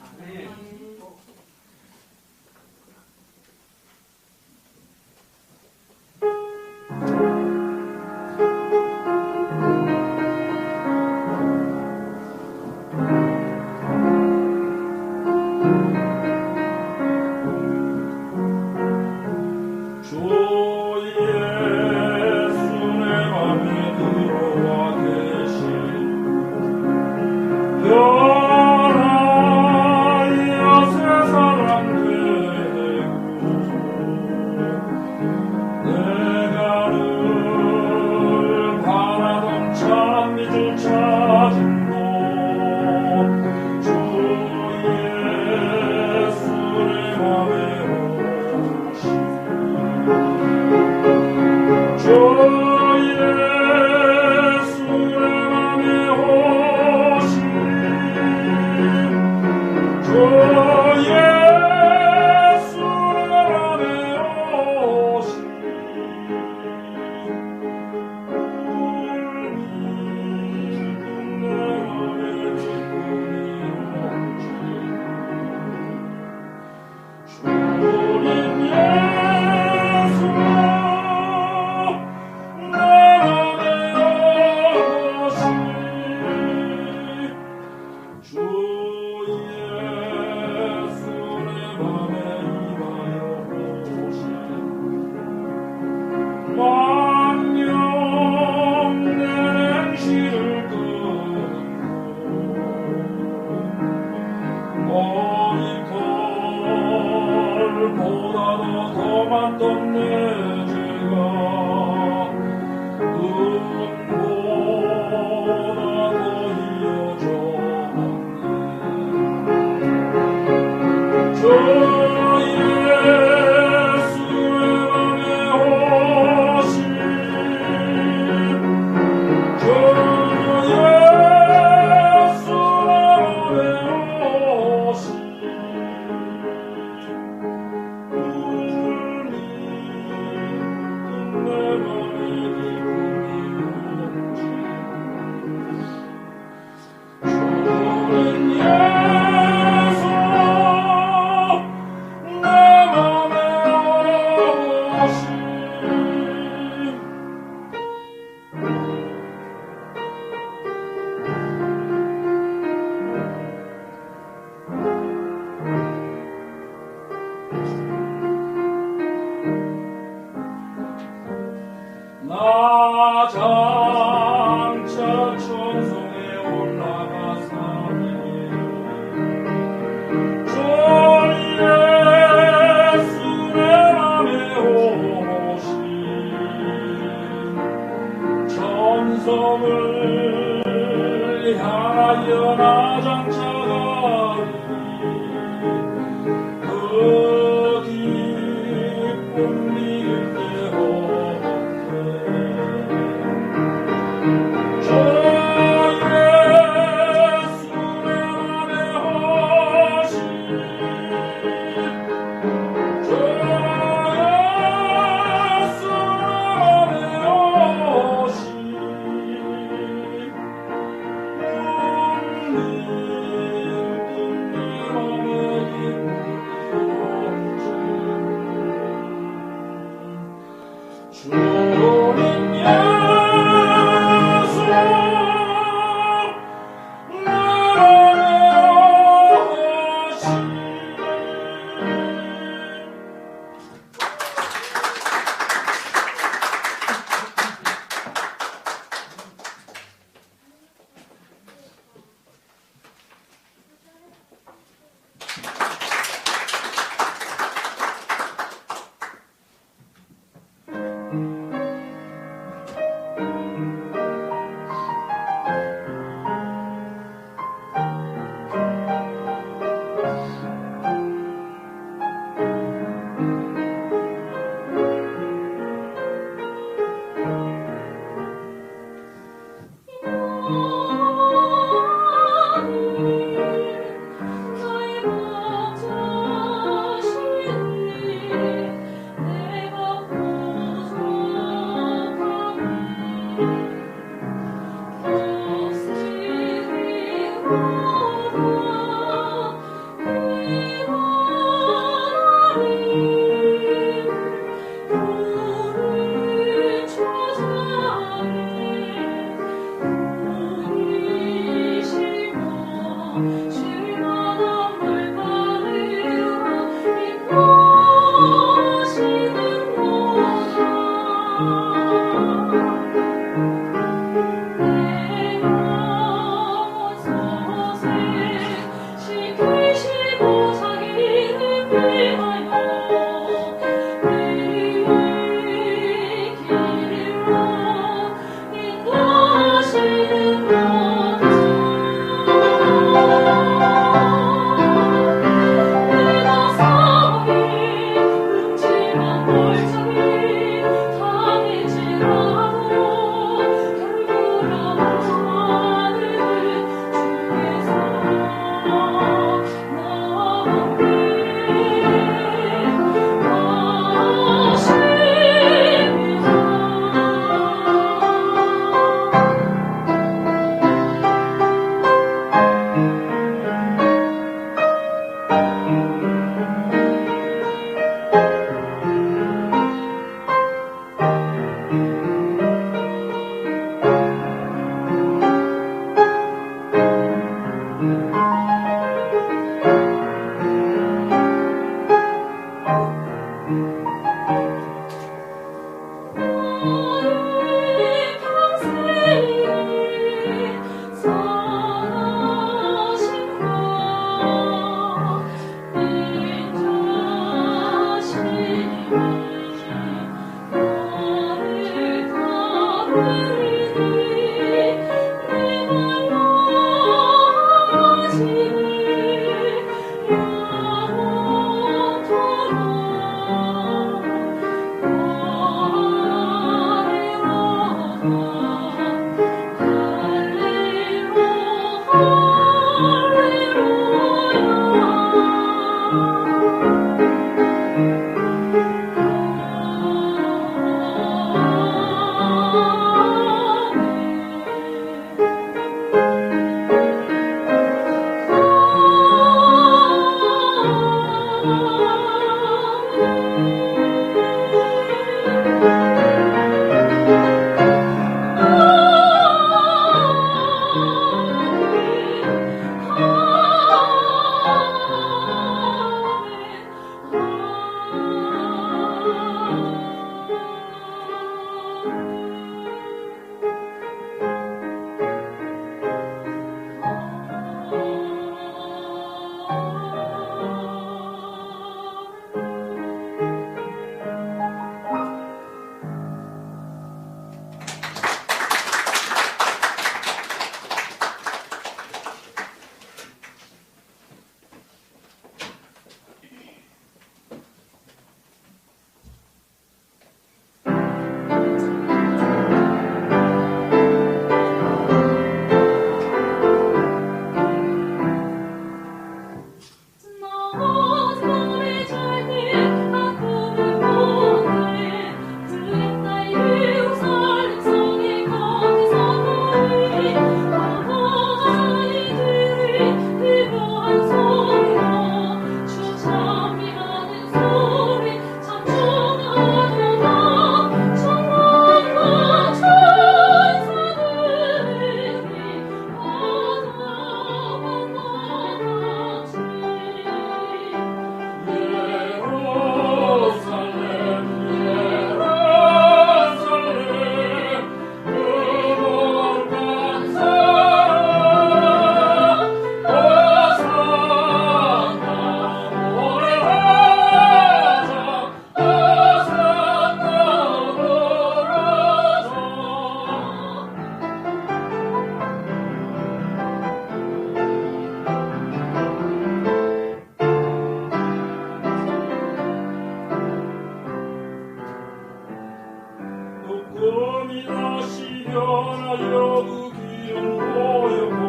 [SPEAKER 2] 변하여 그 길은 보였고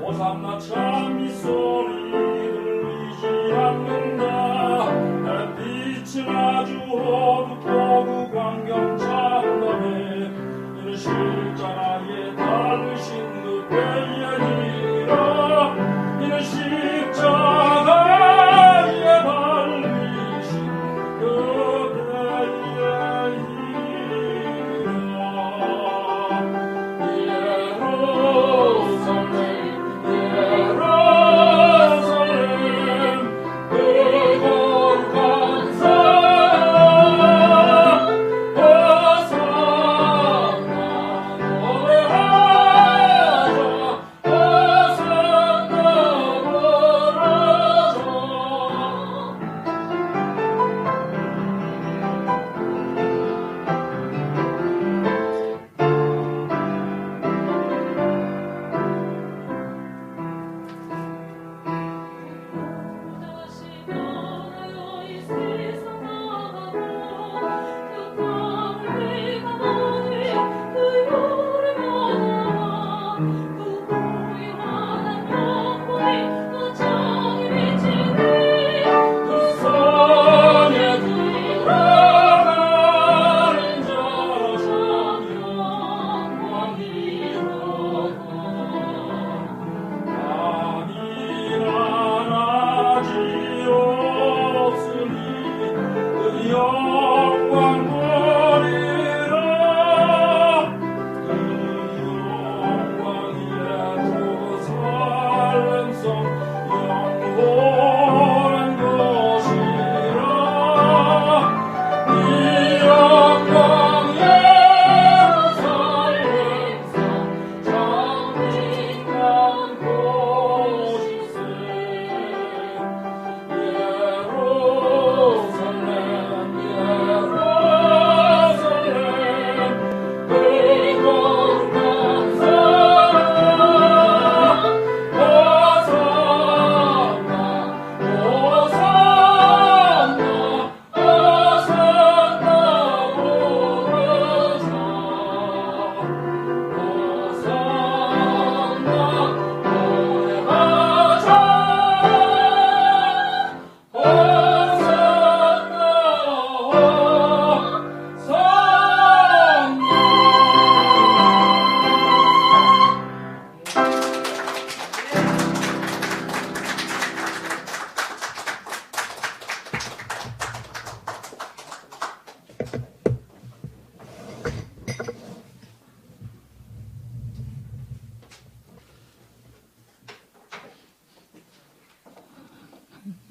[SPEAKER 2] 호산나 참 이 소리 들리지 않는다. 햇빛은 아주 어둡고 그 광경 참담해. 이는 십자가에 달리신 그때의 일이라. 이는 십자가에 달리신 그때의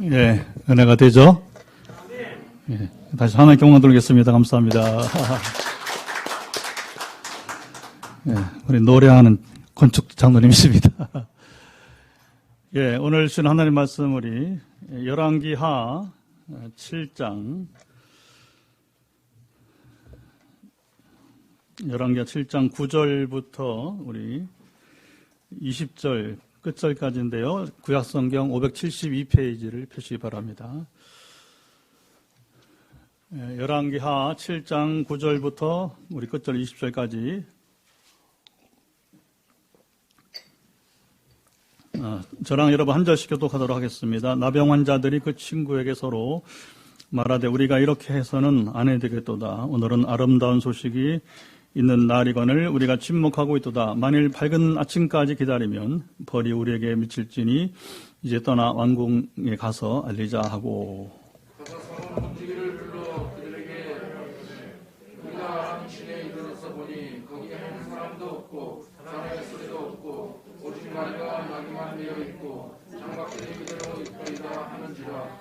[SPEAKER 1] 예, 은혜가 되죠? 예, 다시 하나님께 영광 돌리겠습니다. 감사합니다. 예, 우리 노래하는 건축 장로님이십니다. 예, 오늘 주신 하나님 말씀 우리 열왕기하 7장 9절부터 우리 20절 끝절까지인데요. 구약성경 572페이지를 펴시기 바랍니다. 열왕기하 7장 9절부터 우리 끝절 20절까지 저랑 여러분 한 절씩 교독하도록 하겠습니다. 나병 환자들이 그 친구에게 서로 말하되 우리가 이렇게 해서는 안 되겠도다. 오늘은 아름다운 소식이 있는 날이거늘 우리가 침묵하고 있도다. 만일 밝은 아침까지 기다리면 벌이 우리에게 미칠지니 이제 떠나 왕궁에 가서 알리자 하고.
[SPEAKER 6] 가서 문지기를 불러 그들에게 우리가 당신에 이르러서 보니 거기 한 사람도 없고 사람의 소리도 없고 오직 말과 나귀만 되어 있고 장박들이 그대로 있더이다 하는지라.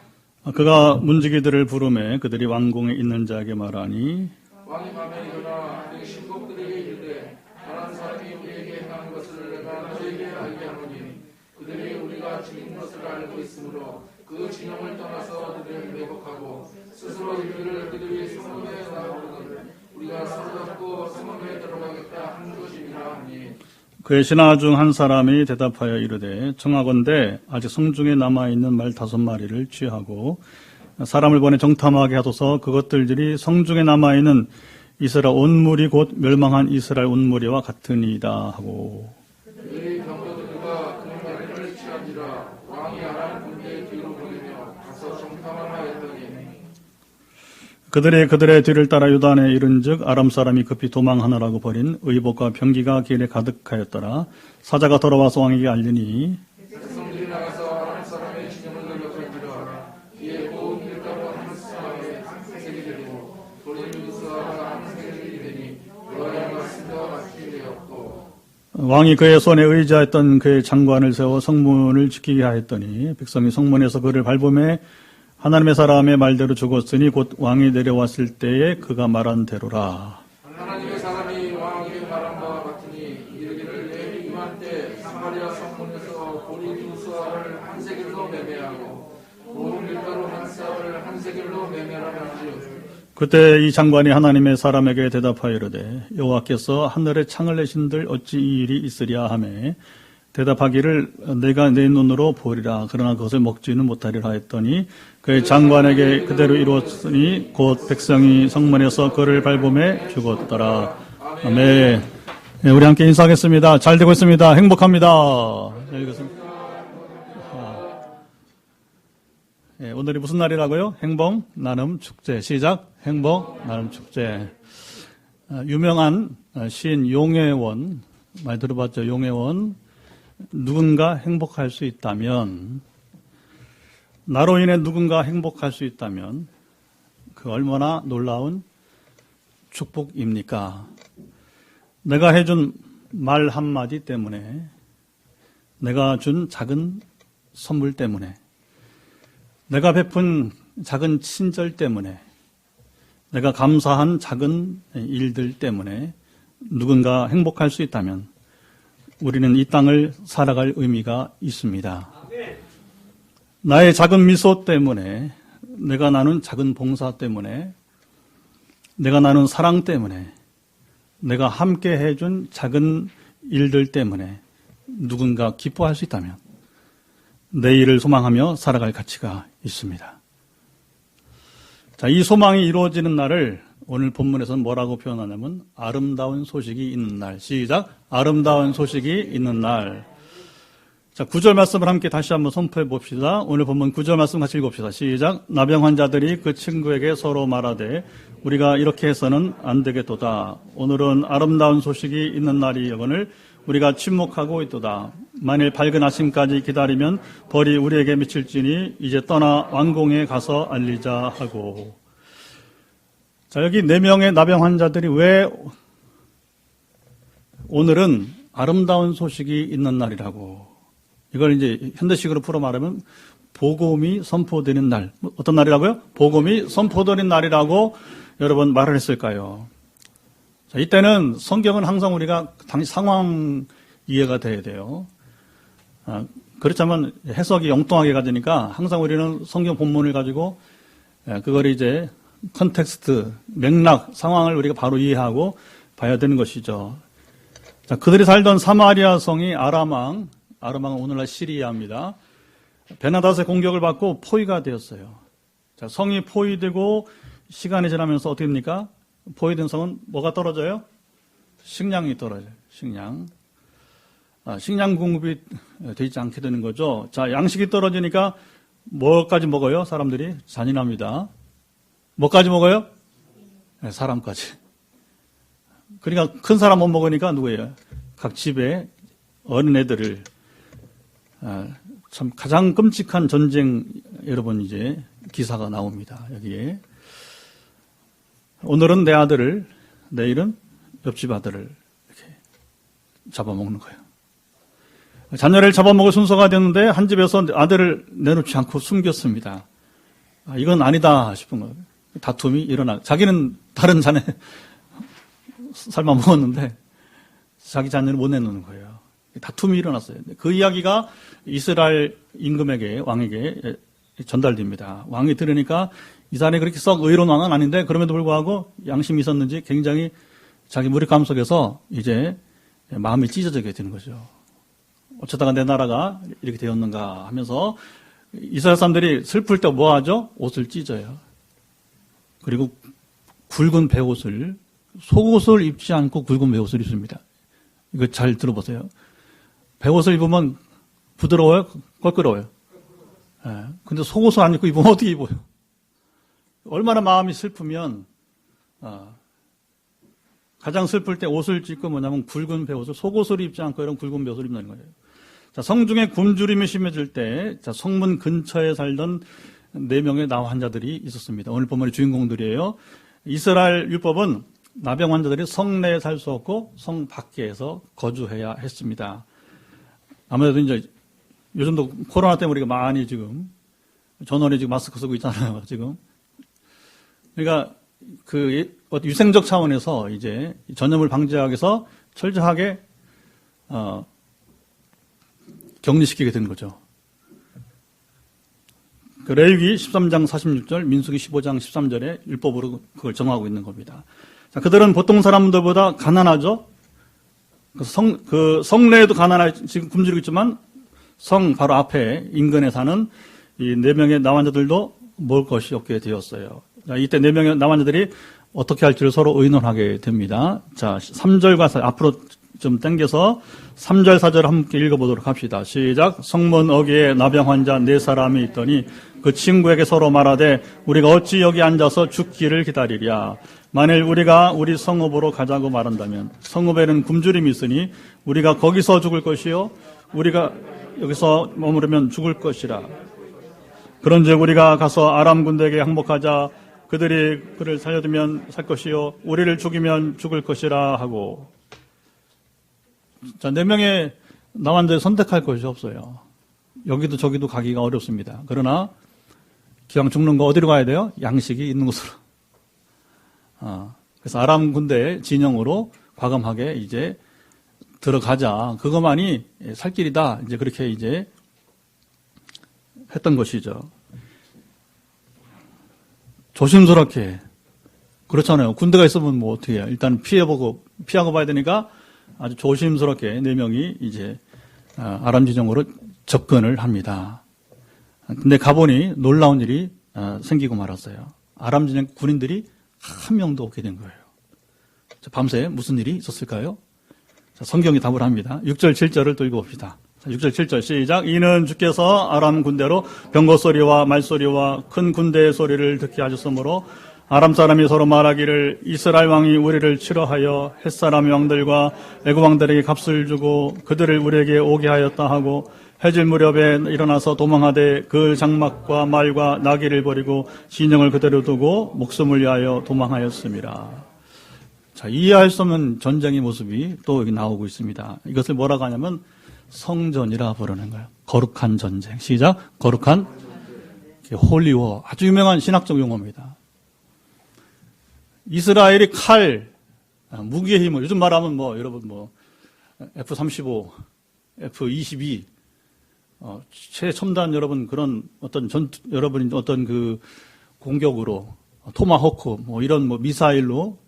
[SPEAKER 1] 그가 문지기들을 부르매 그들이 왕궁에 있는 자에게 말하니
[SPEAKER 6] 왕이 밤에 일어나 그 신복들에게 이르되 다른 사람이 우리에게 행한 것을 내가 너희에게 알게 하노니 그들이 우리가 죽인 것을 알고 있으므로 그 진영을 떠나서 그들을 매복하고 스스로 이르기를 그들이 성읍에 나오거든 우리가 사로잡고 성읍에 들어가겠다 한 것이니라 하니.
[SPEAKER 1] 그의 신하 중 한 사람이 대답하여 이르되 청하건대 아직 성중에 남아있는 말 5마리를 취하고 사람을 보내 정탐하게 하소서. 그것들이 성중에 남아있는 이스라엘 온 무리 곧 멸망한 이스라엘 온 무리와 같으니이다 하고
[SPEAKER 6] 그들의 병거들과 그 명령을 취한지라 왕이 아람 군대의 뒤로 보내며 가서 정탐을 하였더니
[SPEAKER 1] 그들의 뒤를 따라 요단에 이른즉 아람 사람이 급히 도망하느라고 버린 의복과 병기가 길에 가득하였더라. 사자가 돌아와서 왕에게 알리니
[SPEAKER 6] 백성들이 나가서 아람 사람의 진영을 돌려버리더라. 이에 온 밀가루 한 수함에 한 색이 되고 돌린 유수아가 한 색이 되니 여호와의 말씀과 같이 되었고
[SPEAKER 1] 왕이 그의 손에 의지하였던 그의 장관을 세워 성문을 지키게 하였더니 백성이 성문에서 그를 밟음에 하나님의 사람의 말대로 죽었으니 곧 왕이 내려왔을 때에 그가 말한 대로라.
[SPEAKER 6] 하나님의 사람이 왕에게 말한 바와 같으니 이르기를 내 이맘때 사마리아 성문에서 돌린 유수아를 한 세겔로 매매하고 고운 밀가루 한 쌀을 한 세겔로 매매하는즉
[SPEAKER 1] 그때 이 장관이 하나님의 사람에게 대답하여 이르되 여호와께서 하늘에 창을 내신들 어찌 이 일이 있으랴 하매 대답하기를 내가 내 눈으로 보리라 그러나 그것을 먹지는 못하리라 했더니 그의 장관에게 그대로 이루었으니 곧 백성이 성문에서 그를 밟음에 죽었더라. 아멘. 네, 우리 함께 인사하겠습니다. 잘 되고 있습니다. 행복합니다. 네, 읽었습니다. 네, 오늘이 무슨 날이라고요? 행복 나눔 축제. 시작. 행복 나눔 축제. 유명한 시인 용혜원 많이 들어봤죠? 용혜원. 누군가 행복할 수 있다면, 나로 인해 누군가 행복할 수 있다면 그 얼마나 놀라운 축복입니까? 내가 해준 말 한마디 때문에, 내가 준 작은 선물 때문에, 내가 베푼 작은 친절 때문에, 내가 감사한 작은 일들 때문에 누군가 행복할 수 있다면 우리는 이 땅을 살아갈 의미가 있습니다. 나의 작은 미소 때문에, 내가 나눈 작은 봉사 때문에, 내가 나눈 사랑 때문에, 내가 함께 해준 작은 일들 때문에 누군가 기뻐할 수 있다면 내일을 소망하며 살아갈 가치가 있습니다. 자, 이 소망이 이루어지는 날을 오늘 본문에서는 뭐라고 표현하냐면 아름다운 소식이 있는 날. 시작. 아름다운 소식이 있는 날. 자, 9절 말씀을 함께 다시 한번 선포해 봅시다. 오늘 본문 9절 말씀 같이 읽읍시다. 시작. 나병 환자들이 그 친구에게 서로 말하되 우리가 이렇게 해서는 안 되겠도다. 오늘은 아름다운 소식이 있는 날이거늘 우리가 침묵하고 있도다. 만일 밝은 아침까지 기다리면 벌이 우리에게 미칠지니 이제 떠나 왕궁에 가서 알리자 하고. 자, 여기 4명의 나병 환자들이 왜 오늘은 아름다운 소식이 있는 날이라고. 이걸 이제 현대식으로 풀어 말하면 복음이 선포되는 날. 어떤 날이라고요? 복음이 선포되는 날이라고 여러 번 말을 했을까요? 자, 이때는 성경은 항상 우리가 당시 상황 이해가 돼야 돼요. 그렇다면 해석이 엉뚱하게 가지니까 항상 우리는 성경 본문을 가지고 그걸 이제 컨텍스트, 맥락, 상황을 우리가 바로 이해하고 봐야 되는 것이죠. 자, 그들이 살던 사마리아 성이 아람왕은 오늘날 시리아입니다. 베나닷의 공격을 받고 포위가 되었어요. 자, 성이 포위되고 시간이 지나면서 어떻게 됩니까? 포위된 성은 뭐가 떨어져요? 식량이 떨어져요. 식량. 식량 공급이 되지 않게 되는 거죠. 자, 양식이 떨어지니까 뭐까지 먹어요? 사람들이 잔인합니다. 뭐까지 먹어요? 네, 사람까지. 그러니까 큰 사람 못 먹으니까 누구예요? 각 집에 어린 애들을 참 가장 끔찍한 전쟁 여러분 이제 기사가 나옵니다. 여기에 오늘은 내 아들을, 내일은 옆집 아들을 이렇게 잡아먹는 거예요. 자녀를 잡아먹을 순서가 됐는데 한 집에서 아들을 내놓지 않고 숨겼습니다. 이건 아니다 싶은 거예요. 다툼이 일어나. 자기는 다른 자네 삶아 먹었는데 자기 자녀를 못 내놓는 거예요. 다툼이 일어났어요. 그 이야기가 이스라엘 임금에게, 왕에게 전달됩니다. 왕이 들으니까 이 사람이 그렇게 썩 의로운 왕은 아닌데 그럼에도 불구하고 양심이 있었는지 굉장히 자기 무력감 속에서 이제 마음이 찢어지게 되는 거죠. 어쩌다가 내 나라가 이렇게 되었는가 하면서 이스라엘 사람들이 슬플 때 뭐 하죠? 옷을 찢어요. 그리고 굵은 베옷을 속옷을 입지 않고 굵은 배옷을 입습니다. 이거 잘 들어보세요. 배옷을 입으면 부드러워요? 껄끄러워요? 예. 근데 속옷을 안 입고 입으면 어떻게 입어요? 얼마나 마음이 슬프면, 가장 슬플 때 옷을 찢고 뭐냐면 굵은 배옷을, 속옷을 입지 않고 이런 굵은 배옷을 입는 거예요. 자, 성중에 굶주림이 심해질 때, 자, 성문 근처에 살던 4명의 나 환자들이 있었습니다. 오늘 본문의 주인공들이에요. 이스라엘 율법은 나병 환자들이 성 내에 살 수 없고 성 밖에서 거주해야 했습니다. 아무래도 이제 요즘도 코로나 때문에 우리가 많이 지금 전원이 지금 마스크 쓰고 있잖아요. 지금. 그러니까 그 위생적 차원에서 이제 전염을 방지하기 위해서 철저하게 격리시키게 된 거죠. 그 레위기 13장 46절, 민수기 15장 13절에 율법으로 그걸 정하고 있는 겁니다. 자, 그들은 보통 사람들보다 가난하죠. 성내에도 가난하게 지금 굶주리고 있지만 성 바로 앞에 인근에 사는 이 4명의 나환자들도 먹을 것이 없게 되었어요. 자, 이때 4명의 나환자들이 어떻게 할지를 서로 의논하게 됩니다. 자, 3절과 4절 앞으로 좀 당겨서 3절, 4절 함께 읽어보도록 합시다. 시작. 성문 어귀에 나병 환자 4사람이 있더니 그 친구에게 서로 말하되 우리가 어찌 여기 앉아서 죽기를 기다리랴. 만일 우리가 우리 성읍으로 가자고 말한다면 성읍에는 굶주림이 있으니 우리가 거기서 죽을 것이요 우리가 여기서 머무르면 죽을 것이라. 그런즉 우리가 가서 아람 군대에게 항복하자. 그들이 그를 살려두면 살 것이요 우리를 죽이면 죽을 것이라 하고. 자, 4명의 나환자를 선택할 것이 없어요. 여기도 저기도 가기가 어렵습니다. 그러나 기왕 죽는 거 어디로 가야 돼요? 양식이 있는 곳으로. 그래서 아람 군대의 진영으로 과감하게 이제 들어가자. 그것만이 살 길이다. 이제 그렇게 이제 했던 것이죠. 조심스럽게. 그렇잖아요. 군대가 있으면 뭐 어떻게 해요? 일단 피하고 봐야 되니까 아주 조심스럽게 4명이 이제 아람 진영으로 접근을 합니다. 근데 가보니 놀라운 일이 생기고 말았어요. 아람 진영 군인들이 한 명도 없게 된 거예요. 자, 밤새 무슨 일이 있었을까요? 자, 성경이 답을 합니다. 6절, 7절을 또 읽어봅시다. 자, 6절, 7절 시작. 이는 주께서 아람 군대로 병거 소리와 말소리와 큰 군대의 소리를 듣게 하셨으므로 아람 사람이 서로 말하기를 이스라엘 왕이 우리를 치러하여 햇사람 왕들과 애굽 왕들에게 값을 주고 그들을 우리에게 오게 하였다 하고 해질 무렵에 일어나서 도망하되 그 장막과 말과 나귀를 버리고 진영을 그대로 두고 목숨을 위하여 도망하였습니다. 자, 이해할 수 없는 전쟁의 모습이 또 여기 나오고 있습니다. 이것을 뭐라고 하냐면 성전이라 부르는 거예요. 거룩한 전쟁. 시작. 거룩한 홀리워. 아주 유명한 신학적 용어입니다. 이스라엘이 칼, 무기의 힘을 요즘 말하면 뭐 여러분 뭐 F-35, F-22 최첨단 여러분 그런 어떤 여러분이 어떤 그 공격으로 토마호크 뭐 이런 뭐 미사일로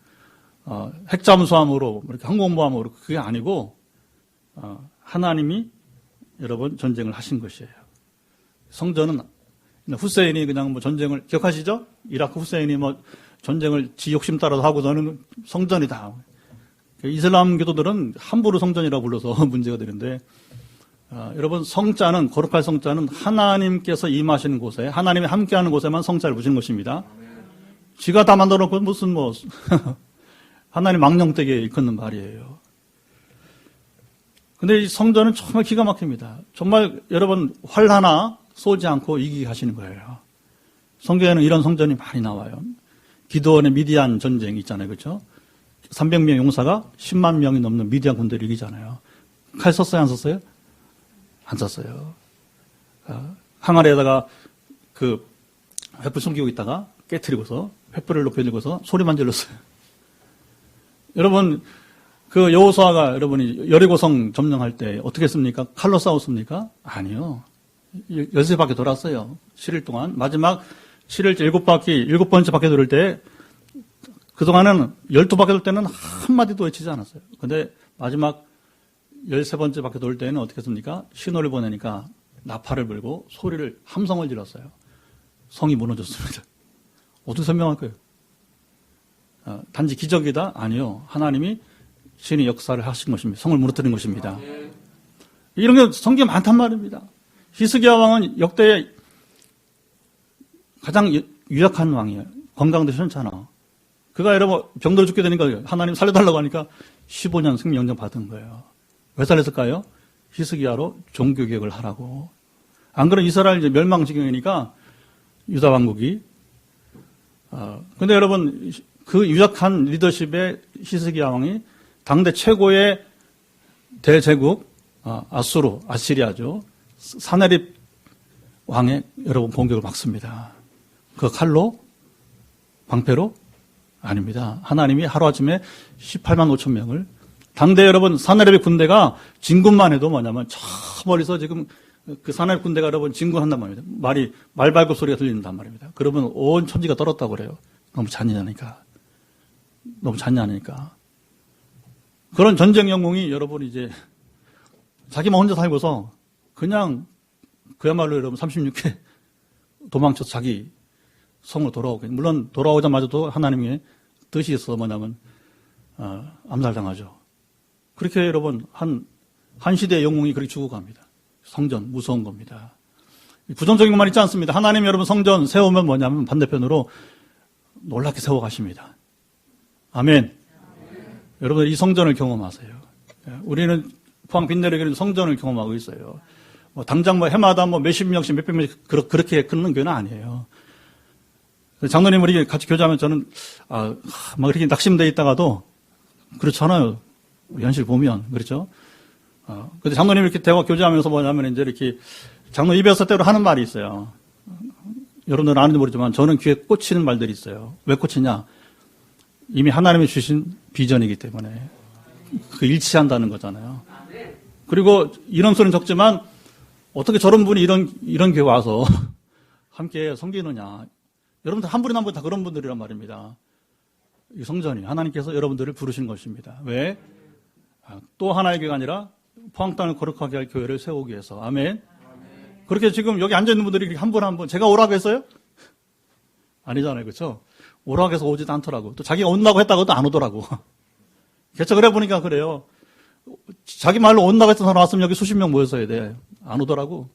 [SPEAKER 1] 핵잠수함으로 이렇게 항공모함으로 그게 아니고 하나님이 여러분 전쟁을 하신 것이에요. 성전은 후세인이 그냥 뭐 전쟁을 기억하시죠? 이라크 후세인이 뭐 전쟁을 지 욕심 따라서 하고서는 성전이다. 이슬람 교도들은 함부로 성전이라고 불러서 문제가 되는데 여러분 성자는 거룩할 성자는 하나님께서 임하시는 곳에 하나님이 함께하는 곳에만 성자를 붙이는 것입니다. 지가 다 만들어놓고 무슨 뭐 하나님 망령되게 일컫는 말이에요. 근데 이 성전은 정말 기가 막힙니다. 정말 여러분 활 하나 쏘지 않고 이기게 하시는 거예요. 성경에는 이런 성전이 많이 나와요. 기드온의 미디안 전쟁 있잖아요. 그렇죠? 300명 용사가 10만 명이 넘는 미디안 군대를 이기잖아요. 칼 썼어요? 안 썼어요? 안 썼어요. 항아리에다가 그 횃불 숨기고 있다가 깨트리고서 횃불을 높여 들고서 소리만 질렀어요. 여러분 그 여호수아가 여러분이 여리고성 점령할 때 어떻게 했습니까? 칼로 싸웠습니까? 아니요. 13바퀴 돌았어요. 7일 동안. 마지막 7일째 7바퀴, 7번째 바퀴 돌을 때 그동안은 12바퀴 돌 때는 한마디도 외치지 않았어요. 근데 마지막 13번째 바퀴 돌 때는 어떻게 했습니까? 신호를 보내니까 나팔을 불고 소리를 함성을 질렀어요. 성이 무너졌습니다. 어떻게 설명할 거예요? 단지 기적이다? 아니요. 하나님이 신의 역사를 하신 것입니다. 성을 무너뜨린 것입니다. 이런 게 성경에 많단 말입니다. 히스기야 왕은 역대 가장 유약한 왕이에요. 건강도 시원찮아. 그가 여러분 병들어 죽게 되니까 하나님 살려달라고 하니까 15년 생명령 받은 거예요. 왜 살렸을까요? 히스기야로 종교개혁을 하라고. 안 그러면 이스라엘 이제 멸망 지경이니까 유다 왕국이. 근데 여러분 그 유약한 리더십의 히스기야 왕이 당대 최고의 대제국 아수르, 아시리아죠. 사네립 왕의 여러분 공격을 막습니다. 그 칼로? 방패로? 아닙니다. 하나님이 하루아침에 18만 5천 명을 당대 여러분 사네립의 군대가 진군만 해도 뭐냐면 저 멀리서 지금 그 사네립 군대가 여러분 진군한단 말입니다. 말발굽 소리가 들린단 말입니다. 그러면 온 천지가 떨었다고 그래요. 너무 잔인하니까. 너무 잔인하니까. 그런 전쟁 영웅이 여러분 이제 자기만 혼자 살고서 그냥 그야말로 여러분 36회 도망쳐서 자기 성으로 돌아오게. 물론 돌아오자마자도 하나님의 뜻이 있어 뭐냐면 암살당하죠. 그렇게 여러분 한 시대의 영웅이 그렇게 죽어갑니다. 성전 무서운 겁니다. 부정적인 것만 있지 않습니다. 하나님 여러분 성전 세우면 뭐냐면 반대편으로 놀랍게 세워가십니다. 아멘. 여러분 이 성전을 경험하세요. 우리는 포항 빈내리교는 성전을 경험하고 있어요. 당장 해마다 몇십 명씩 몇백 명씩 그렇게 끊는 교회는 아니에요. 장로님 우리 같이 교제하면 저는 막 이렇게 낙심되어 있다가도 그렇잖아요. 우리 현실 보면 그렇죠. 근데 장로님 이렇게 대화 교제하면서 뭐냐면 이제 이렇게 장로 입에서 때로 하는 말이 있어요. 여러분들은 아는지 모르지만 저는 귀에 꽂히는 말들이 있어요. 왜 꽂히냐? 이미 하나님이 주신 비전이기 때문에 그 일치한다는 거잖아요. 그리고 이런 소리는 적지만 어떻게 저런 분이 이런 교회 와서 함께 섬기느냐? 여러분들 한 분이나 한 분 다 그런 분들이란 말입니다. 이 성전이 하나님께서 여러분들을 부르신 것입니다. 왜? 또 하나의 교회가 아니라 포항 땅을 거룩하게 할 교회를 세우기 위해서. 아멘. 그렇게 지금 여기 앉아있는 분들이 한 분 한 분 제가 오라고 했어요? 아니잖아요. 그렇죠? 오라고 해서 오지도 않더라고. 또 자기가 온다고 했다고 또 안 오더라고. 개척을 해보니까 그래요. 자기 말로 온다고 했던 사람 왔으면 여기 수십 명 모였어야 돼. 안 오더라고.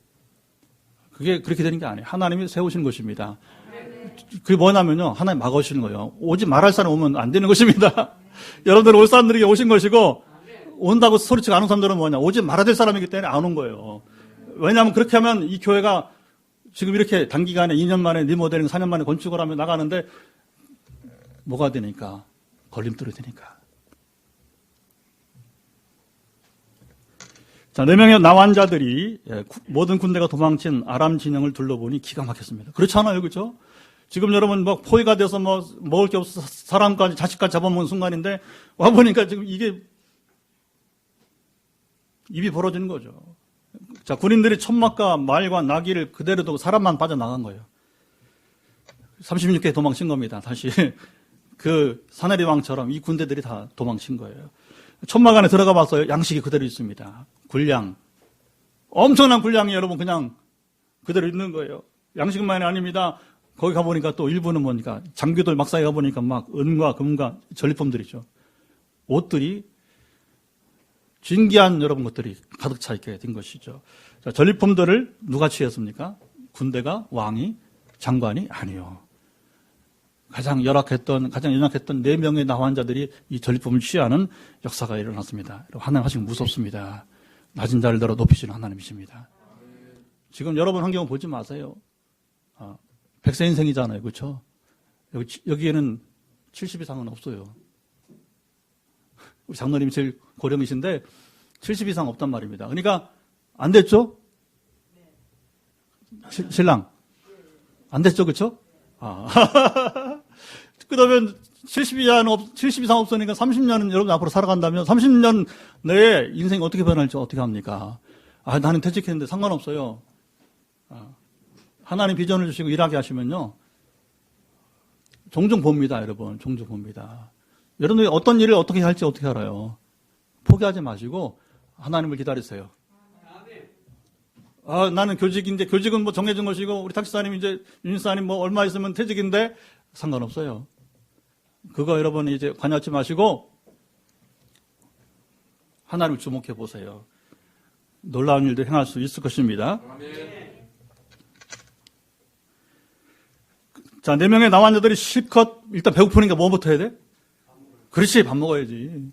[SPEAKER 1] 그게 그렇게 되는 게 아니에요. 하나님이 세우신 것입니다. 그게 뭐냐면요. 하나님 막으시는 거예요. 오지 말할 사람 오면 안 되는 것입니다. 여러분들 올 사람들에게 오신 것이고 온다고 소리치고 안 온 사람들은 뭐냐. 오지 말아야 될 사람이기 때문에 안 온 거예요. 왜냐하면 그렇게 하면 이 교회가 지금 이렇게 단기간에 2년 만에 리모델링 4년 만에 건축을 하면 나가는데 뭐가 되니까? 걸림돌이 되니까. 자, 4명의 나환자들이 모든 군대가 도망친 아람 진영을 둘러보니 기가 막혔습니다. 그렇잖아요. 그렇죠? 지금 여러분 포위가 돼서 먹을 게 없어서 사람까지 자식까지 잡아먹는 순간인데 와보니까 지금 이게 입이 벌어지는 거죠. 자, 군인들이 천막과 말과 나귀를 그대로 두고 사람만 빠져나간 거예요. 36개 도망친 겁니다. 다시 그 사네립 왕처럼 이 군대들이 다 도망친 거예요. 천막 안에 들어가 봤어요. 양식이 그대로 있습니다. 군량. 엄청난 군량이 여러분 그냥 그대로 있는 거예요. 양식만이 아닙니다. 거기 가보니까 또 일부는 뭐니까 장교들 막사에 가보니까 막 은과 금과 전리품들이죠. 옷들이 진귀한 여러분 것들이 가득 차 있게 된 것이죠. 자, 전리품들을 누가 취했습니까? 군대가, 왕이, 장관이 아니요. 가장 연약했던 4명의 나환자들이 이 전리품을 취하는 역사가 일어났습니다. 하나님 하시면 무섭습니다. 낮은 자를 들어 높이시는 하나님이십니다. 지금 여러분 환경을 보지 마세요. 100세 인생이잖아요. 그렇죠? 여기에는 70 이상은 없어요. 우리 장로님이 제일 고령이신데 70 이상 없단 말입니다. 그러니까 안 됐죠? 신랑 안 됐죠? 그렇죠? 그러면 70 이상 없으니까 30년은 여러분 앞으로 살아간다면 30년 내에 인생이 어떻게 변할지 어떻게 합니까? 나는 퇴직했는데 상관없어요. 하나님 비전을 주시고 일하게 하시면요. 종종 봅니다, 여러분. 종종 봅니다. 여러분들이 어떤 일을 어떻게 할지 어떻게 알아요? 포기하지 마시고 하나님을 기다리세요. 나는 교직인데 교직은 정해진 것이고 우리 탁시사님 이제 윤사님 얼마 있으면 퇴직인데 상관없어요. 그거 여러분 이제 관여하지 마시고 하나님을 주목해 보세요. 놀라운 일도 행할 수 있을 것입니다. 자, 4명의 남환자들이 실컷 일단 배고프니까 뭐부터 해야 돼? 그렇지, 밥 먹어야지.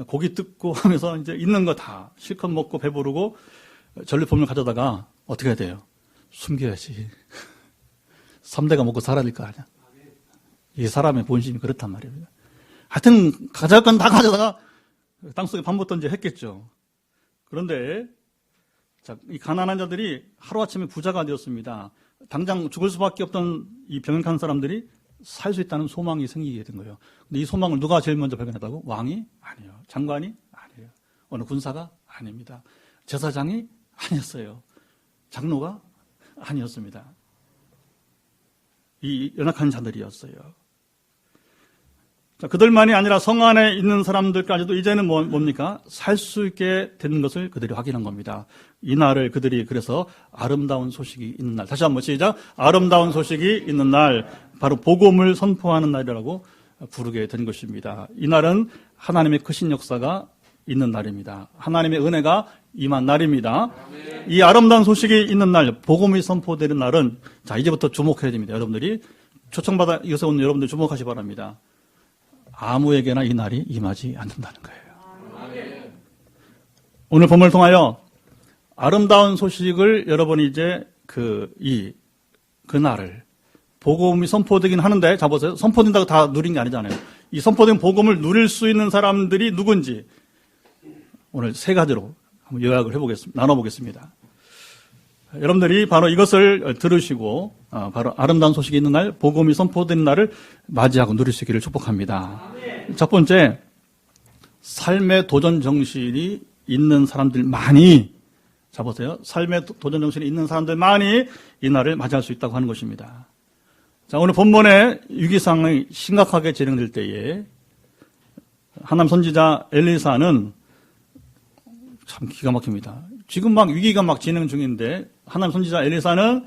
[SPEAKER 1] 고기 뜯고 하면서 이제 있는 거 다 실컷 먹고 배부르고 전리품을 가져다가 어떻게 해야 돼요? 숨겨야지. 3대가 먹고 살아야 될 거 아니야. 이게 사람의 본심이 그렇단 말입니다. 하여튼 가져갈 건 다 가져다가 땅속에 밥 묻던지 했겠죠. 그런데 자, 이 가난한 자들이 하루아침에 부자가 되었습니다. 당장 죽을 수밖에 없던 이 병약한 사람들이 살 수 있다는 소망이 생기게 된 거예요. 근데 이 소망을 누가 제일 먼저 발견했다고? 왕이? 아니에요. 장관이? 아니에요. 어느 군사가? 아닙니다. 제사장이? 아니었어요. 장로가? 아니었습니다. 이 연약한 자들이었어요. 자, 그들만이 아니라 성 안에 있는 사람들까지도 이제는 뭡니까? 살 수 있게 되는 것을 그들이 확인한 겁니다. 이 날을 그들이 그래서 아름다운 소식이 있는 날. 다시 한번 시작. 아름다운 소식이 있는 날. 바로 복음을 선포하는 날이라고 부르게 된 것입니다. 이 날은 하나님의 크신 역사가 있는 날입니다. 하나님의 은혜가 임한 날입니다. 이 아름다운 소식이 있는 날, 복음이 선포되는 날은 자, 이제부터 주목해야 됩니다. 여러분들이 초청받아 이것에 온 여러분들 주목하시 바랍니다. 아무에게나 이 날이 임하지 않는다는 거예요. 오늘 본문을 통하여 아름다운 소식을 여러분이 이제 그 날을 복음이 선포되긴 하는데, 자 보세요. 선포된다고 다 누린 게 아니잖아요. 이 선포된 복음을 누릴 수 있는 사람들이 누군지 오늘 3가지로 한번 요약을 해보겠습니다. 나눠보겠습니다. 여러분들이 바로 이것을 들으시고 바로 아름다운 소식이 있는 날, 복음이 선포되는 날을 맞이하고 누릴 수 있기를 축복합니다. 첫 번째, 삶의 도전 정신이 있는 사람들만이, 자 보세요. 삶의 도전 정신이 있는 사람들만이 이 날을 맞이할 수 있다고 하는 것입니다. 자, 오늘 본문의 위기상황이 심각하게 진행될 때에 하나님 선지자 엘리사는 참 기가 막힙니다. 지금 막 위기가 막 진행 중인데 하나님 선지자 엘리사는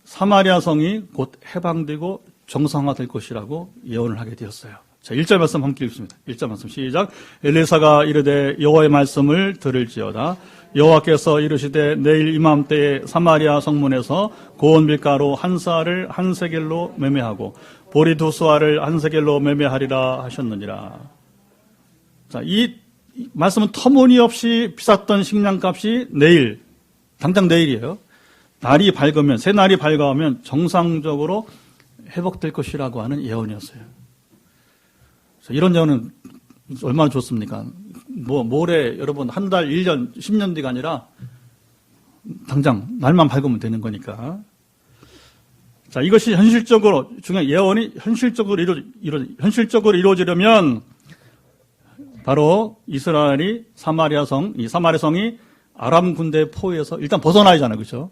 [SPEAKER 1] 사마리아 성이 곧 해방되고 정상화될 것이라고 예언을 하게 되었어요. 자, 1절 말씀 함께 읽습니다. 1절 말씀 시작. 엘리사가 이르되 여호와의 말씀을 들을지어다. 여호와께서 이르시되 내일 이맘때에 사마리아 성문에서 고운 밀가루 한 쌀을 한 세겔로 매매하고 보리 2수알을 한 세겔로 매매하리라 하셨느니라. 자, 이 말씀은 터무니없이 비쌌던 식량값이 내일, 당장 내일이에요. 날이 밝으면, 새 날이 밝아오면 정상적으로 회복될 것이라고 하는 예언이었어요. 이런 예언은 얼마나 좋습니까? 모레 여러분 한 달, 1년, 10년 뒤가 아니라 당장 날만 밝으면 되는 거니까. 자, 이것이 현실적으로, 중요한 예언이 현실적으로 이루어지려면 바로 이스라엘이 사마리아 성이 아람 군대 포위에서 일단 벗어나야 하잖아요. 그렇죠?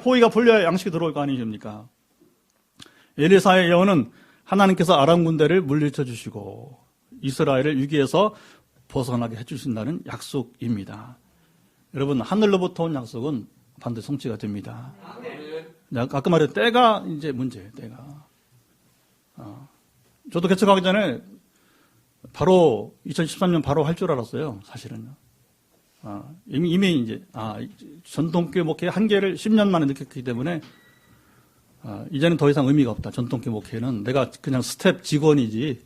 [SPEAKER 1] 포위가 풀려야 양식이 들어올 거 아니십니까? 엘리사의 예언은 하나님께서 아람 군대를 물리쳐 주시고 이스라엘을 위기에서 벗어나게 해주신다는 약속입니다. 여러분, 하늘로부터 온 약속은 반드시 성취가 됩니다. 아까 말했던 때가 이제 문제예요. 때가. 저도 개척하기 전에 바로 2013년 바로 할 줄 알았어요. 사실은요. 이미 이제 전통교회 목회 한계를 10년 만에 느꼈기 때문에 이제는 더 이상 의미가 없다. 전통교회 목회는 내가 그냥 스텝 직원이지.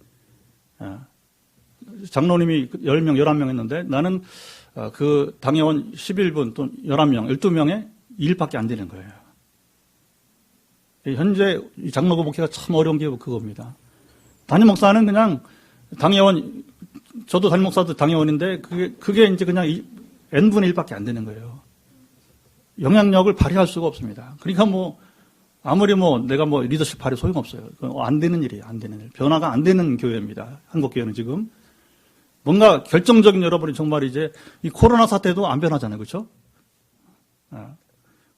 [SPEAKER 1] 장로님이 10명, 11명 했는데 나는 그 당회원 11분 또 11명, 12명의 일밖에 안 되는 거예요. 현재 장로교 목회가 참 어려운 게 그겁니다. 담임 목사는 그냥 당회원, 저도 담임 목사도 당회원인데 그게 이제 그냥 n분의 1밖에 안 되는 거예요. 영향력을 발휘할 수가 없습니다. 그러니까 아무리 내가 리더십 발휘 소용없어요. 안 되는 일이에요. 안 되는 일. 변화가 안 되는 교회입니다. 한국교회는 지금. 뭔가 결정적인 여러분이 정말 이제 이 코로나 사태도 안 변하잖아요. 그렇죠?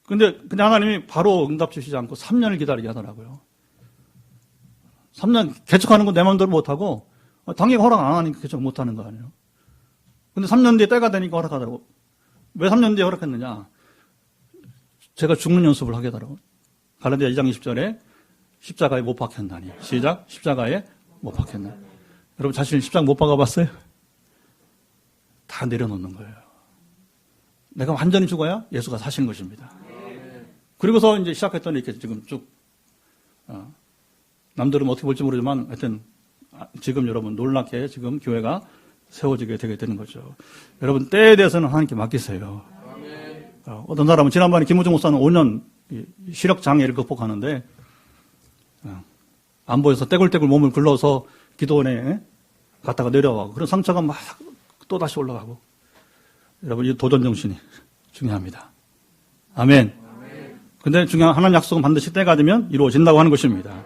[SPEAKER 1] 근데 그냥 하나님이 바로 응답 주시지 않고 3년을 기다리게 하더라고요. 3년 개척하는 거 내 마음대로 못하고 당연히 허락 안 하니까 개척 못하는 거 아니에요. 근데 3년 뒤에 때가 되니까 허락하더라고. 왜 3년 뒤에 허락했느냐? 제가 죽는 연습을 하게 하더라고. 갈라디아 2장 20절에 십자가에 못 박혔나니. 시작. 십자가에 못 박혔나니. 여러분 자신 십자가 못 박아봤어요? 다 내려놓는 거예요. 내가 완전히 죽어야 예수가 사시는 것입니다. 그리고서 이제 시작했더니 이렇게 지금 쭉, 남들은 어떻게 볼지 모르지만 하여튼 지금 여러분 놀랍게 지금 교회가 세워지게 되게 되는 거죠. 여러분 때에 대해서는 하나님께 맡기세요. 어떤 사람은 지난번에 김우중 목사는 5년 시력 장애를 극복하는데 안 보여서 떼굴떼굴 몸을 굴러서 기도원에 갔다가 내려와고 그런 상처가 막 또 다시 올라가고 여러분 이 도전 정신이 중요합니다. 아멘. 근데 중요한 하나님 약속은 반드시 때가 되면 이루어진다고 하는 것입니다.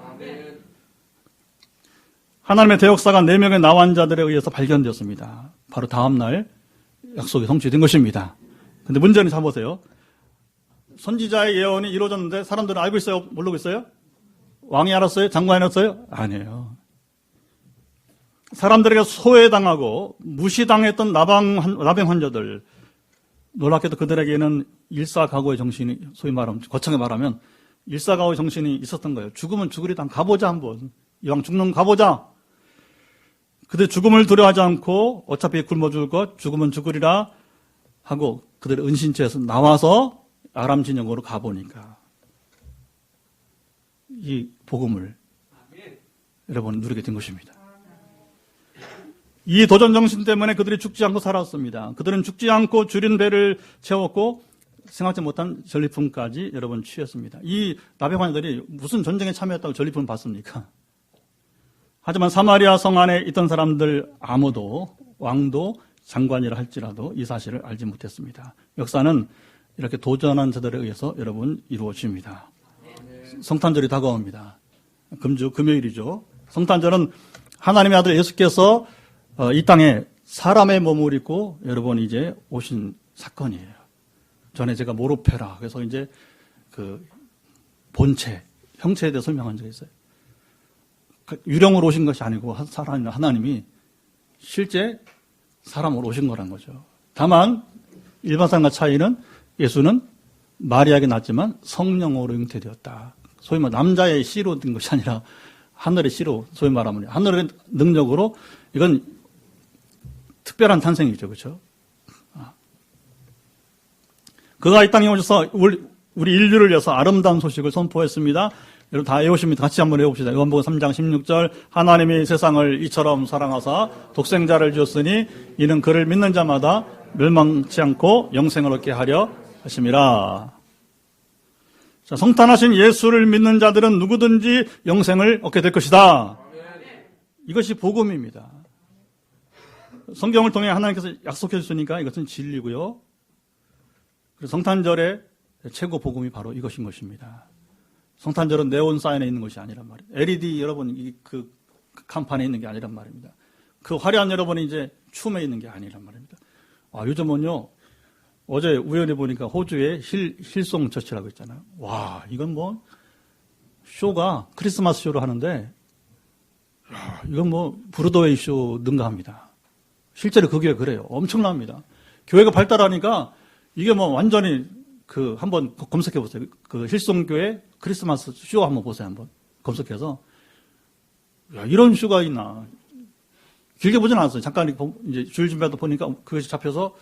[SPEAKER 1] 하나님의 대역사가 4명의 나환자들에 의해서 발견되었습니다. 바로 다음날 약속이 성취된 것입니다. 근데 문제는 잘 보세요. 선지자의 예언이 이루어졌는데 사람들은 알고 있어요? 모르고 있어요? 왕이 알았어요? 장관이 알았어요? 아니에요. 사람들에게 소외당하고 무시당했던 나병 환자들, 놀랍게도 그들에게는 일사각오의 정신이, 소위 말하면, 거창하게 말하면 일사각오의 정신이 있었던 거예요. 죽으면 죽으리다 가보자 한번. 이왕 죽는 가보자. 그들 죽음을 두려워하지 않고 어차피 굶어 죽을 것, 죽으면 죽으리라 하고 그들의 은신처에서 나와서 아람 진영으로 가보니까 이 복음을 여러분 누리게 된 것입니다. 이 도전 정신 때문에 그들이 죽지 않고 살았습니다. 그들은 죽지 않고 줄인 배를 채웠고 생각지 못한 전리품까지 여러분 취했습니다. 이 나병환자들이 무슨 전쟁에 참여했다고 전리품을 받습니까? 하지만 사마리아 성 안에 있던 사람들 아무도 왕도 장관이라 할지라도 이 사실을 알지 못했습니다. 역사는 이렇게 도전한 자들에 의해서 여러분 이루어집니다. 성탄절이 다가옵니다. 금주 금요일이죠. 성탄절은 하나님의 아들 예수께서 이 땅에 사람의 몸을 입고 여러분 이제 오신 사건이에요. 전에 제가 모로페라 그래서 이제 그 본체, 형체에 대해 설명한 적이 있어요. 유령으로 오신 것이 아니고 하나님이 실제 사람으로 오신 거란 거죠. 다만 일반 사람과 차이는 예수는 마리아에게 낳았지만 성령으로 잉태되었다. 소위 말 남자의 씨로 된 것이 아니라 하늘의 씨로, 소위 말하면 하늘의 능력으로, 이건 특별한 탄생이죠. 그렇죠? 그가 이 땅에 오셔서 우리 인류를 위해서 아름다운 소식을 선포했습니다. 여러분 다 외우십니다. 같이 한번 외웁시다. 요한복음 3장 16절 하나님이 세상을 이처럼 사랑하사 독생자를 주었으니 이는 그를 믿는 자마다 멸망치 않고 영생을 얻게 하려 하심이라. 자, 성탄하신 예수를 믿는 자들은 누구든지 영생을 얻게 될 것이다. 이것이 복음입니다. 성경을 통해 하나님께서 약속해 주시니까 이것은 진리고요. 그래서 성탄절의 최고 복음이 바로 이것인 것입니다. 성탄절은 네온 사인에 있는 것이 아니란 말이에요. LED 여러분 그 간판에 있는 게 아니란 말입니다. 그 화려한 여러분이 이제 춤에 있는 게 아니란 말입니다. 요즘은요, 어제 우연히 보니까 호주에 힐송 처치라고 있잖아요. 와, 이건 뭐 쇼가 크리스마스 쇼를 하는데 이건 뭐 브로드웨이 쇼 능가합니다. 실제로 그 교회 그래요. 엄청납니다. 교회가 발달하니까 이게 뭐 완전히 한번 검색해 보세요. 그 힐송교회 크리스마스 쇼 한번 보세요. 한번 검색해서. 야, 이런 쇼가 있나. 길게 보진 않았어요. 잠깐 이제 주일 준비하다 보니까 그것이 잡혀서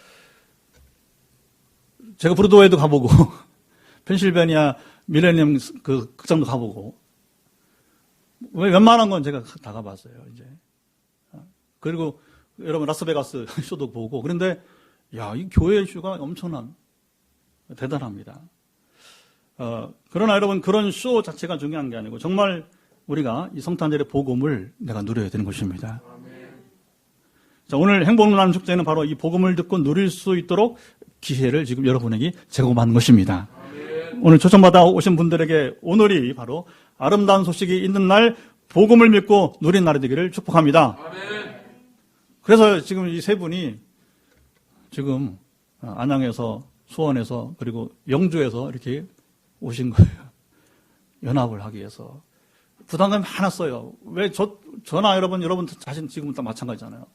[SPEAKER 1] 제가 브로드웨이도 가보고 펜실베니아 밀레니엄 그 극장도 가보고 웬만한 건 제가 다 가봤어요. 이제. 그리고 여러분 라스베가스 쇼도 보고. 그런데 야, 이 교회 쇼가 엄청난 대단합니다. 그러나 여러분 그런 쇼 자체가 중요한 게 아니고 정말 우리가 이 성탄절의 복음을 내가 누려야 되는 것입니다. 자, 오늘 행복나눔 축제는 바로 이 복음을 듣고 누릴 수 있도록 기회를 지금 여러분에게 제공하는 것입니다. 오늘 초청받아 오신 분들에게 오늘이 바로 아름다운 소식이 있는 날 복음을 믿고 누린 날이 되기를 축복합니다. 그래서 지금 이 세 분이 지금 안양에서, 수원에서, 그리고 영주에서 이렇게 오신 거예요. 연합을 하기 위해서. 부담감이 많았어요. 왜 저나 여러분 자신 지금은 다 마찬가지잖아요.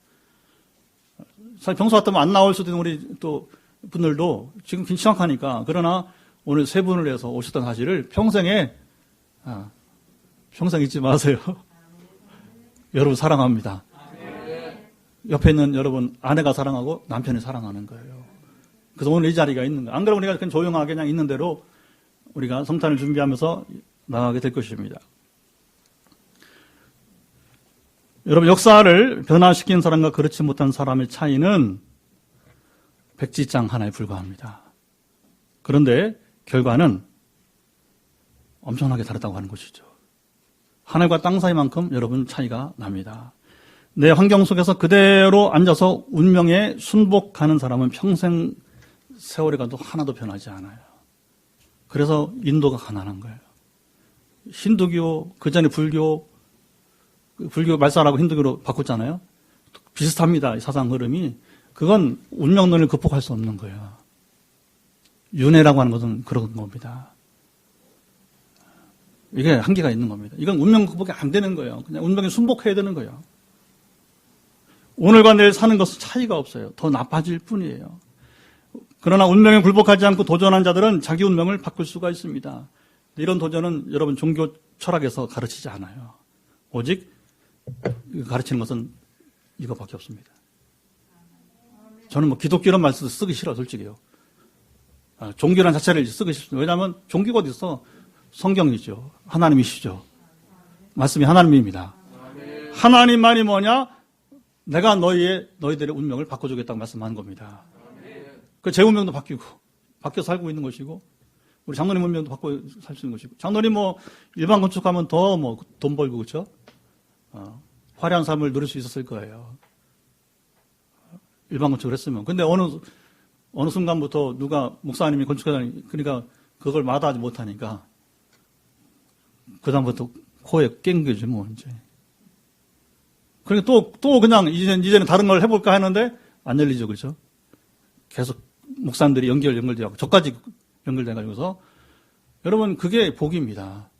[SPEAKER 1] 사실 평소 같으면 안 나올 수도 있는 우리 또 분들도 지금 심각하니까. 그러나 오늘 세 분을 해서 오셨던 사실을 평생에 평생 잊지 마세요. 여러분 사랑합니다. 옆에 있는 여러분 아내가 사랑하고 남편이 사랑하는 거예요. 그래서 오늘 이 자리가 있는 거예요. 안 그러면 우리가 그냥 조용하게 그냥 있는 대로 우리가 성탄을 준비하면서 나가게 될 것입니다. 여러분 역사를 변화시킨 사람과 그렇지 못한 사람의 차이는 백지장 하나에 불과합니다. 그런데 결과는 엄청나게 다르다고 하는 것이죠. 하늘과 땅 사이만큼 여러분 차이가 납니다. 내 환경 속에서 그대로 앉아서 운명에 순복하는 사람은 평생 세월이 가도 하나도 변하지 않아요. 그래서 인도가 가난한 거예요. 힌두교, 그 전에 불교 말살하고 힌두교로 바꿨잖아요. 비슷합니다. 사상 흐름이. 그건 운명론을 극복할 수 없는 거예요. 윤회라고 하는 것은 그런 겁니다. 이게 한계가 있는 겁니다. 이건 운명 극복이 안 되는 거예요. 그냥 운명에 순복해야 되는 거예요. 오늘과 내일 사는 것은 차이가 없어요. 더 나빠질 뿐이에요. 그러나 운명에 굴복하지 않고 도전한 자들은 자기 운명을 바꿀 수가 있습니다. 이런 도전은 여러분 종교 철학에서 가르치지 않아요. 오직 가르치는 것은 이것밖에 없습니다. 저는 뭐 기독교 이런 말 쓰기 싫어, 솔직히요. 종교란 자체를 쓰기 싫습니다. 왜냐하면 종교가 어디 있어? 성경이죠. 하나님이시죠. 말씀이 하나님입니다. 하나님만이 뭐냐? 내가 너희들의 운명을 바꿔주겠다고 말씀하는 겁니다. 제 운명도 바뀌어 살고 있는 것이고, 우리 장로님 운명도 바꿔 살 수 있는 것이고, 장로님 뭐 일반 건축하면 더 뭐 돈 벌고 그렇죠? 화려한 삶을 누릴 수 있었을 거예요. 일반 건축을 했으면. 근데 어느 순간부터 누가 목사님이 건축하다니, 그러니까 그걸 마다하지 못하니까 그다음부터 코에 깽겨지 뭐 이제. 그러니까 또 그냥 이제는 다른 걸 해볼까 하는데 안 열리죠, 그렇죠? 계속 목사님들이 연결되고 저까지 연결돼가지고서 여러분 그게 복입니다.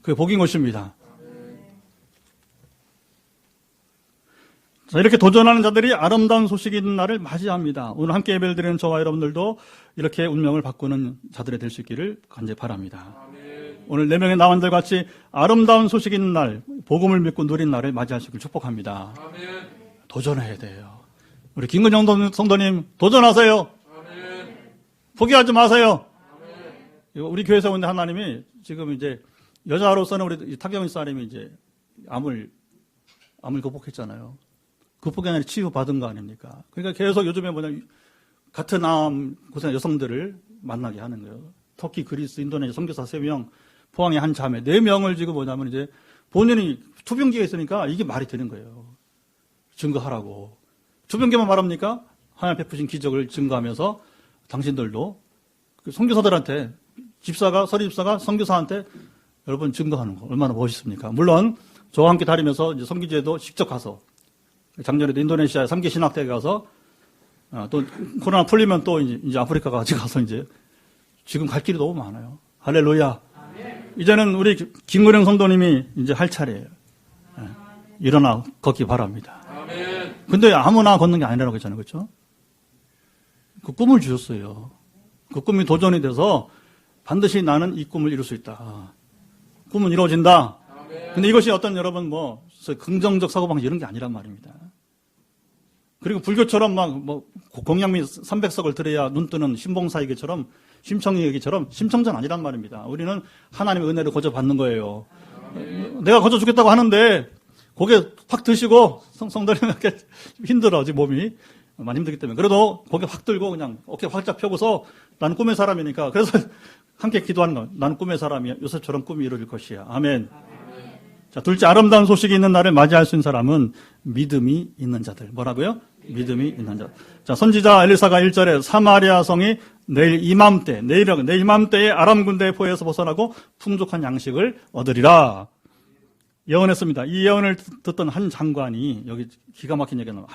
[SPEAKER 1] 그게 복인 것입니다. 자, 이렇게 도전하는 자들이 아름다운 소식이 있는 날을 맞이합니다. 오늘 함께 예배를 드리는 저와 여러분들도 이렇게 운명을 바꾸는 자들이 될 수 있기를 간절히 바랍니다. 오늘 4명의 나원들 같이 아름다운 소식이 있는 날, 복음을 믿고 누린 날을 맞이하시길 축복합니다. 도전해야 돼요. 우리 김근영 성도님 도전하세요. 포기하지 마세요. 우리 교회에서 온 하나님이 지금 이제 여자로서는 우리 타경이 사람이 이제 암을 극복했잖아요. 극복이 아니라 치유받은 거 아닙니까? 그러니까 계속 요즘에 같은 암 고생한 여성들을 만나게 하는 거예요. 터키, 그리스, 인도네시아 선교사 3명, 포항의 한 자매 4명을 지금 이제 본인이 투병기가 있으니까 이게 말이 되는 거예요. 증거하라고. 투병기만 말합니까? 하나님 베푸신 기적을 증거하면서 당신들도 선교사들한테 서리 집사가 선교사한테 여러분 증거하는 거 얼마나 멋있습니까? 물론 저와 함께 다니면서 이제 선교제도 직접 가서 작년에도 인도네시아 3개 신학대에 가서 또 코로나 풀리면 또 이제 아프리카까지 가서 이제 지금 갈 길이 너무 많아요. 할렐루야. 이제는 우리 김근영 성도님이 이제 할 차례예요. 일어나 걷기 바랍니다. 근데 아무나 걷는 게 아니라고 했잖아요. 그렇죠? 그 꿈을 주셨어요. 그 꿈이 도전이 돼서 반드시 나는 이 꿈을 이룰 수 있다. 꿈은 이루어진다. 근데 이것이 어떤 여러분 긍정적 사고방식 이런 게 아니란 말입니다. 그리고 불교처럼 공양미 300석을 들어야 눈 뜨는 신봉사에게처럼 심청이에게처럼 심청전 아니란 말입니다. 우리는 하나님의 은혜를 거저 받는 거예요. 내가 거저 주겠다고 하는데 고개 확 드시고 성도님 이렇게 힘들어 지금 몸이 많이 힘들기 때문에 그래도 고개 확 들고 그냥 어깨 활짝 펴고서 나는 꿈의 사람이니까 그래서 함께 기도하는 거. 나는 꿈의 사람이야. 요셉처럼 꿈이 이루어질 것이야. 아멘. 자, 둘째 아름다운 소식이 있는 날을 맞이할 수 있는 사람은 믿음이 있는 자들. 뭐라고요? 믿음이 있는 자. 자, 선지자 엘리사가 1절에 사마리아 성이 내일 이맘때에 아람 군대의 포에서 벗어나고 풍족한 양식을 얻으리라. 예언했습니다. 이 예언을 듣던 한 장관이 여기 기가 막힌 얘기가 나와요.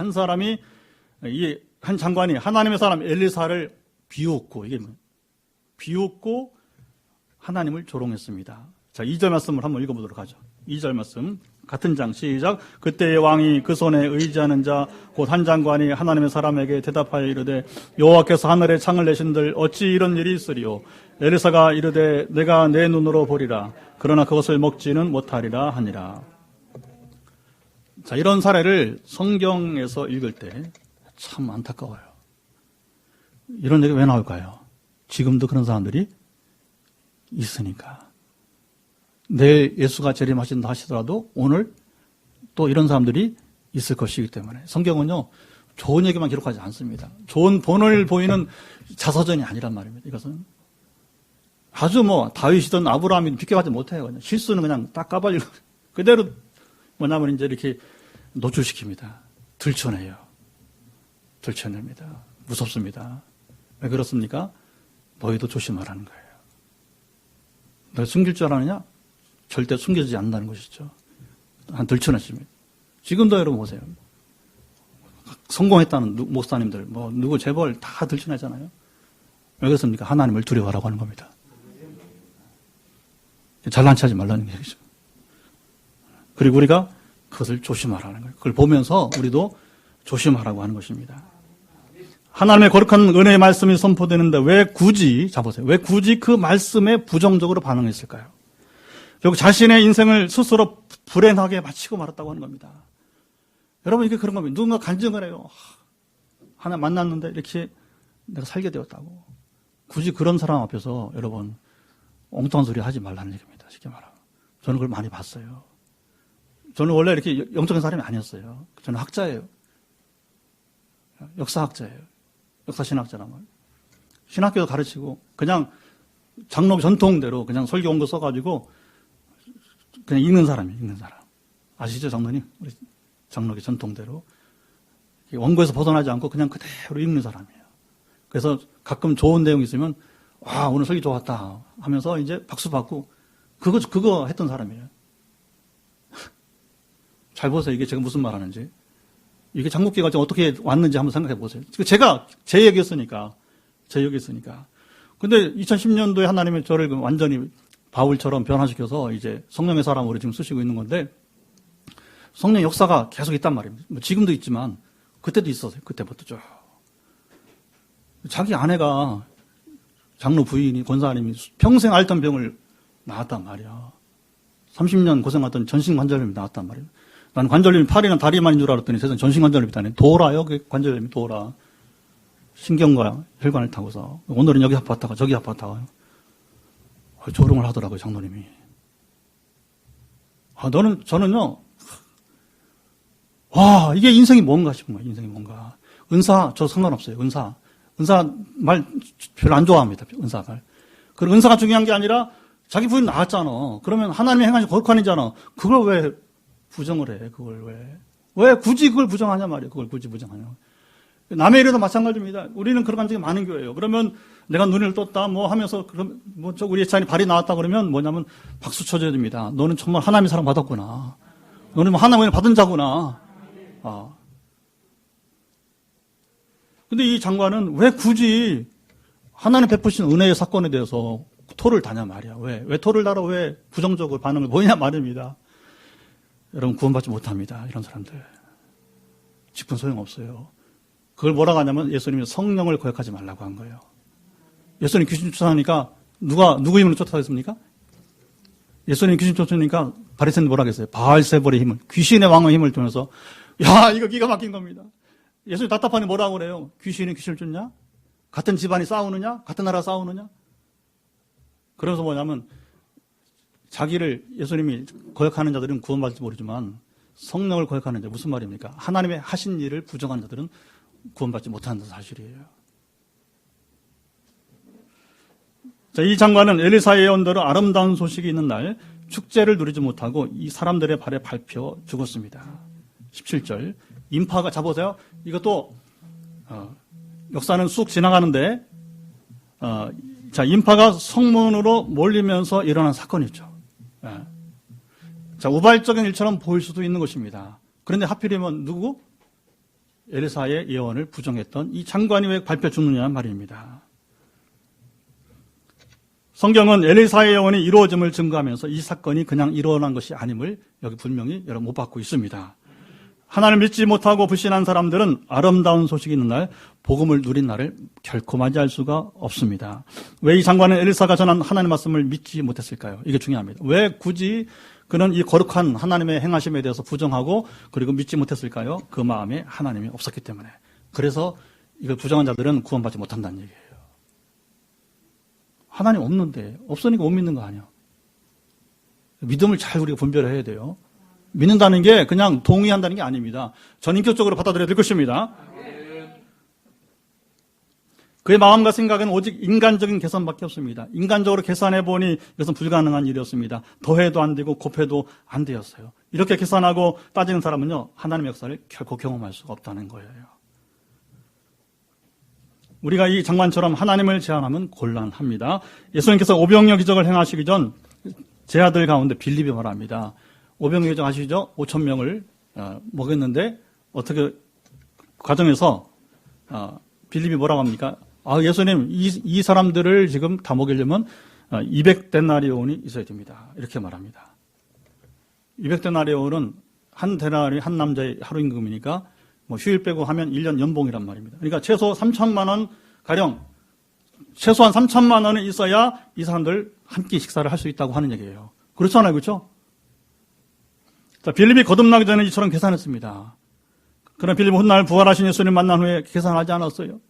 [SPEAKER 1] 한 장관이 하나님의 사람 엘리사를 비웃고 비웃고 하나님을 조롱했습니다. 자, 2절 말씀을 한번 읽어보도록 하죠. 2절 말씀 같은 장 시작. 그때의 왕이 그 손에 의지하는 자 곧 한 장관이 하나님의 사람에게 대답하여 이르되 여호와께서 하늘에 창을 내신들 어찌 이런 일이 있으리요. 엘리사가 이르되 내가 내 눈으로 보리라. 그러나 그것을 먹지는 못하리라 하니라. 자, 이런 사례를 성경에서 읽을 때 참 안타까워요. 이런 얘기가 왜 나올까요? 지금도 그런 사람들이 있으니까. 내일 예수가 재림하신다 하시더라도 오늘 또 이런 사람들이 있을 것이기 때문에 성경은요, 좋은 얘기만 기록하지 않습니다. 좋은 본을 보이는 자서전이 아니란 말입니다. 이것은 아주 다윗이든 아브라함이든 비교하지 못해요. 그냥 실수는 그냥 딱 까발리고 그대로 뭐냐면 이제 이렇게 노출시킵니다. 들춰내요. 들춰냅니다. 무섭습니다. 왜 그렇습니까? 너희도 조심하라는 거예요. 너 숨길 줄 아느냐? 절대 숨겨지지 않는다는 것이죠. 한 들춰냈습니다. 지금도 여러분 보세요. 성공했다는 목사님들, 누구 재벌 다 들춰내잖아요. 왜 그렇습니까? 하나님을 두려워하라고 하는 겁니다. 잘난 체 하지 말라는 얘기죠. 그리고 우리가 그것을 조심하라는 거예요. 그걸 보면서 우리도 조심하라고 하는 것입니다. 하나님의 거룩한 은혜의 말씀이 선포되는데 왜 굳이 그 말씀에 부정적으로 반응했을까요? 결국 자신의 인생을 스스로 불행하게 마치고 말았다고 하는 겁니다. 여러분, 이게 그런 겁니다. 누군가 간증을 해요. 하나 만났는데 이렇게 내가 살게 되었다고. 굳이 그런 사람 앞에서 여러분 엉뚱한 소리 하지 말라는 얘기입니다. 쉽게 말하면. 저는 그걸 많이 봤어요. 저는 원래 이렇게 영적인 사람이 아니었어요. 저는 학자예요. 역사학자예요. 역사신학자란 말이에요. 신학교도 가르치고 그냥 장로 전통대로 그냥 설교 원고 써가지고 그냥 읽는 사람이에요. 읽는 사람. 아시죠, 장로님? 우리 장로의 전통대로 원고에서 벗어나지 않고 그냥 그대로 읽는 사람이에요. 그래서 가끔 좋은 내용이 있으면 와, 오늘 설교 좋았다 하면서 이제 박수 받고 그거 했던 사람이에요. 잘 보세요. 이게 제가 무슨 말 하는지. 이게 장국기가 어떻게 왔는지 한번 생각해 보세요. 제가 제 얘기였으니까. 근데 2010년도에 하나님이 저를 완전히 바울처럼 변화시켜서 이제 성령의 사람으로 지금 쓰시고 있는 건데 성령 역사가 계속 있단 말입니다. 지금도 있지만 그때도 있었어요. 그때부터 쭉. 자기 아내가 장로 부인이 권사님이 평생 앓던 병을 나았단 말이야. 30년 고생했던 전신관절염이 나았단 말이에요. 난 관절염이 팔이나 다리만인 줄 알았더니 세상 전신관절염이 있다네. 도라요. 그 관절염이 도라. 신경과 혈관을 타고서. 오늘은 여기 아팠다가 저기 아팠다가. 조롱을 하더라고요, 장로님이. 저는요, 와, 이게 인생이 뭔가 싶은 거예요, 인생이 뭔가. 은사, 저 상관없어요, 은사 말 별로 안 좋아합니다, 은사 말. 그리고 은사가 중요한 게 아니라 자기 부인 나았잖아. 그러면 하나님의 행하신 거룩한 이잖아. 그걸 왜 부정을 해, 그걸 왜 굳이 그걸 부정하냐 말이에요, 그걸 굳이 부정하냐. 남의 일에도 마찬가지입니다. 우리는 그런 적이 많은 교회예요. 그러면 내가 눈을 떴다 하면서 우리 예찬이 발이 나왔다 그러면 뭐냐면 박수 쳐줘야 됩니다. 너는 정말 하나님의 사랑 받았구나. 너는 하나님의 받은 자구나. 근데 이 장관은 왜 굳이 하나님 베푸신 은혜의 사건에 대해서 토를 다냐 말이야. 왜 토를 달아 왜 부정적으로 반응을 보이냐 말입니다. 여러분 구원받지 못합니다. 이런 사람들. 직분 소용없어요. 그걸 뭐라고 하냐면 예수님이 성령을 거역하지 말라고 한 거예요. 예수님 귀신 쫓아내니까 누구 힘으로 쫓아냈습니까? 예수님 귀신 쫓아내니까 바리새인들 뭐라고 했어요? 바알세볼의 힘을, 귀신의 왕의 힘을 통해서 야, 이거 기가 막힌 겁니다. 예수님 답답하니 뭐라고 그래요? 귀신이 귀신을 쫓냐? 같은 집안이 싸우느냐? 같은 나라 싸우느냐? 그래서 뭐냐면 자기를 예수님이 거역하는 자들은 구원받을지 모르지만 성령을 거역하는 자 무슨 말입니까? 하나님의 하신 일을 부정하는 자들은 구원받지 못한다는 사실이에요. 자, 이 장관은 엘리사의 예언대로 아름다운 소식이 있는 날 축제를 누리지 못하고 이 사람들의 발에 밟혀 죽었습니다. 17절. 인파가, 자보세요. 이것도, 역사는 쑥 지나가는데, 자, 인파가 성문으로 몰리면서 일어난 사건이죠. 자, 우발적인 일처럼 보일 수도 있는 것입니다. 그런데 하필이면 누구? 엘리사의 예언을 부정했던 이 장관이 왜 밟혀 죽느냐 말입니다. 성경은 엘리사의 예언이 이루어짐을 증거하면서 이 사건이 그냥 일어난 것이 아님을 여기 분명히 여러분 못 받고 있습니다. 하나님을 믿지 못하고 불신한 사람들은 아름다운 소식이 있는 날, 복음을 누린 날을 결코 맞이할 수가 없습니다. 왜 이 장관은 엘리사가 전한 하나님의 말씀을 믿지 못했을까요? 이게 중요합니다. 왜 굳이 그는 이 거룩한 하나님의 행하심에 대해서 부정하고 그리고 믿지 못했을까요? 그 마음에 하나님이 없었기 때문에. 그래서 이걸 부정한 자들은 구원받지 못한다는 얘기예요. 하나님 없는데, 없으니까 못 믿는 거 아니야. 믿음을 잘 우리가 분별해야 돼요. 믿는다는 게 그냥 동의한다는 게 아닙니다. 전인격적으로 받아들여야 될 것입니다. 그의 마음과 생각은 오직 인간적인 계산밖에 없습니다. 인간적으로 계산해보니 이것은 불가능한 일이었습니다. 더해도 안 되고 곱해도 안 되었어요. 이렇게 계산하고 따지는 사람은요, 하나님의 역사를 결코 경험할 수가 없다는 거예요. 우리가 이 장관처럼 하나님을 제한하면 곤란합니다. 예수님께서 오병이어 기적을 행하시기 전 제 아들 가운데 빌립이 말합니다. 오병이어 기적 아시죠? 5,000명을 먹였는데 어떻게 과정에서 빌립이 뭐라고 합니까? 예수님 이 사람들을 지금 다 먹이려면 200데나리온이 있어야 됩니다. 이렇게 말합니다. 200데나리온은 한 데나리 한 남자의 하루 임금이니까 뭐 휴일 빼고 하면 1년 연봉이란 말입니다. 그러니까 최소 3천만 원 가령 최소한 3천만 원은 있어야 이 사람들 한 끼 식사를 할 수 있다고 하는 얘기예요. 그렇잖아요, 그렇죠? 자, 빌립이 거듭나기 전에 이처럼 계산했습니다. 그러나 빌립은 훗날 부활하신 예수님 만난 후에 계산하지 않았어요.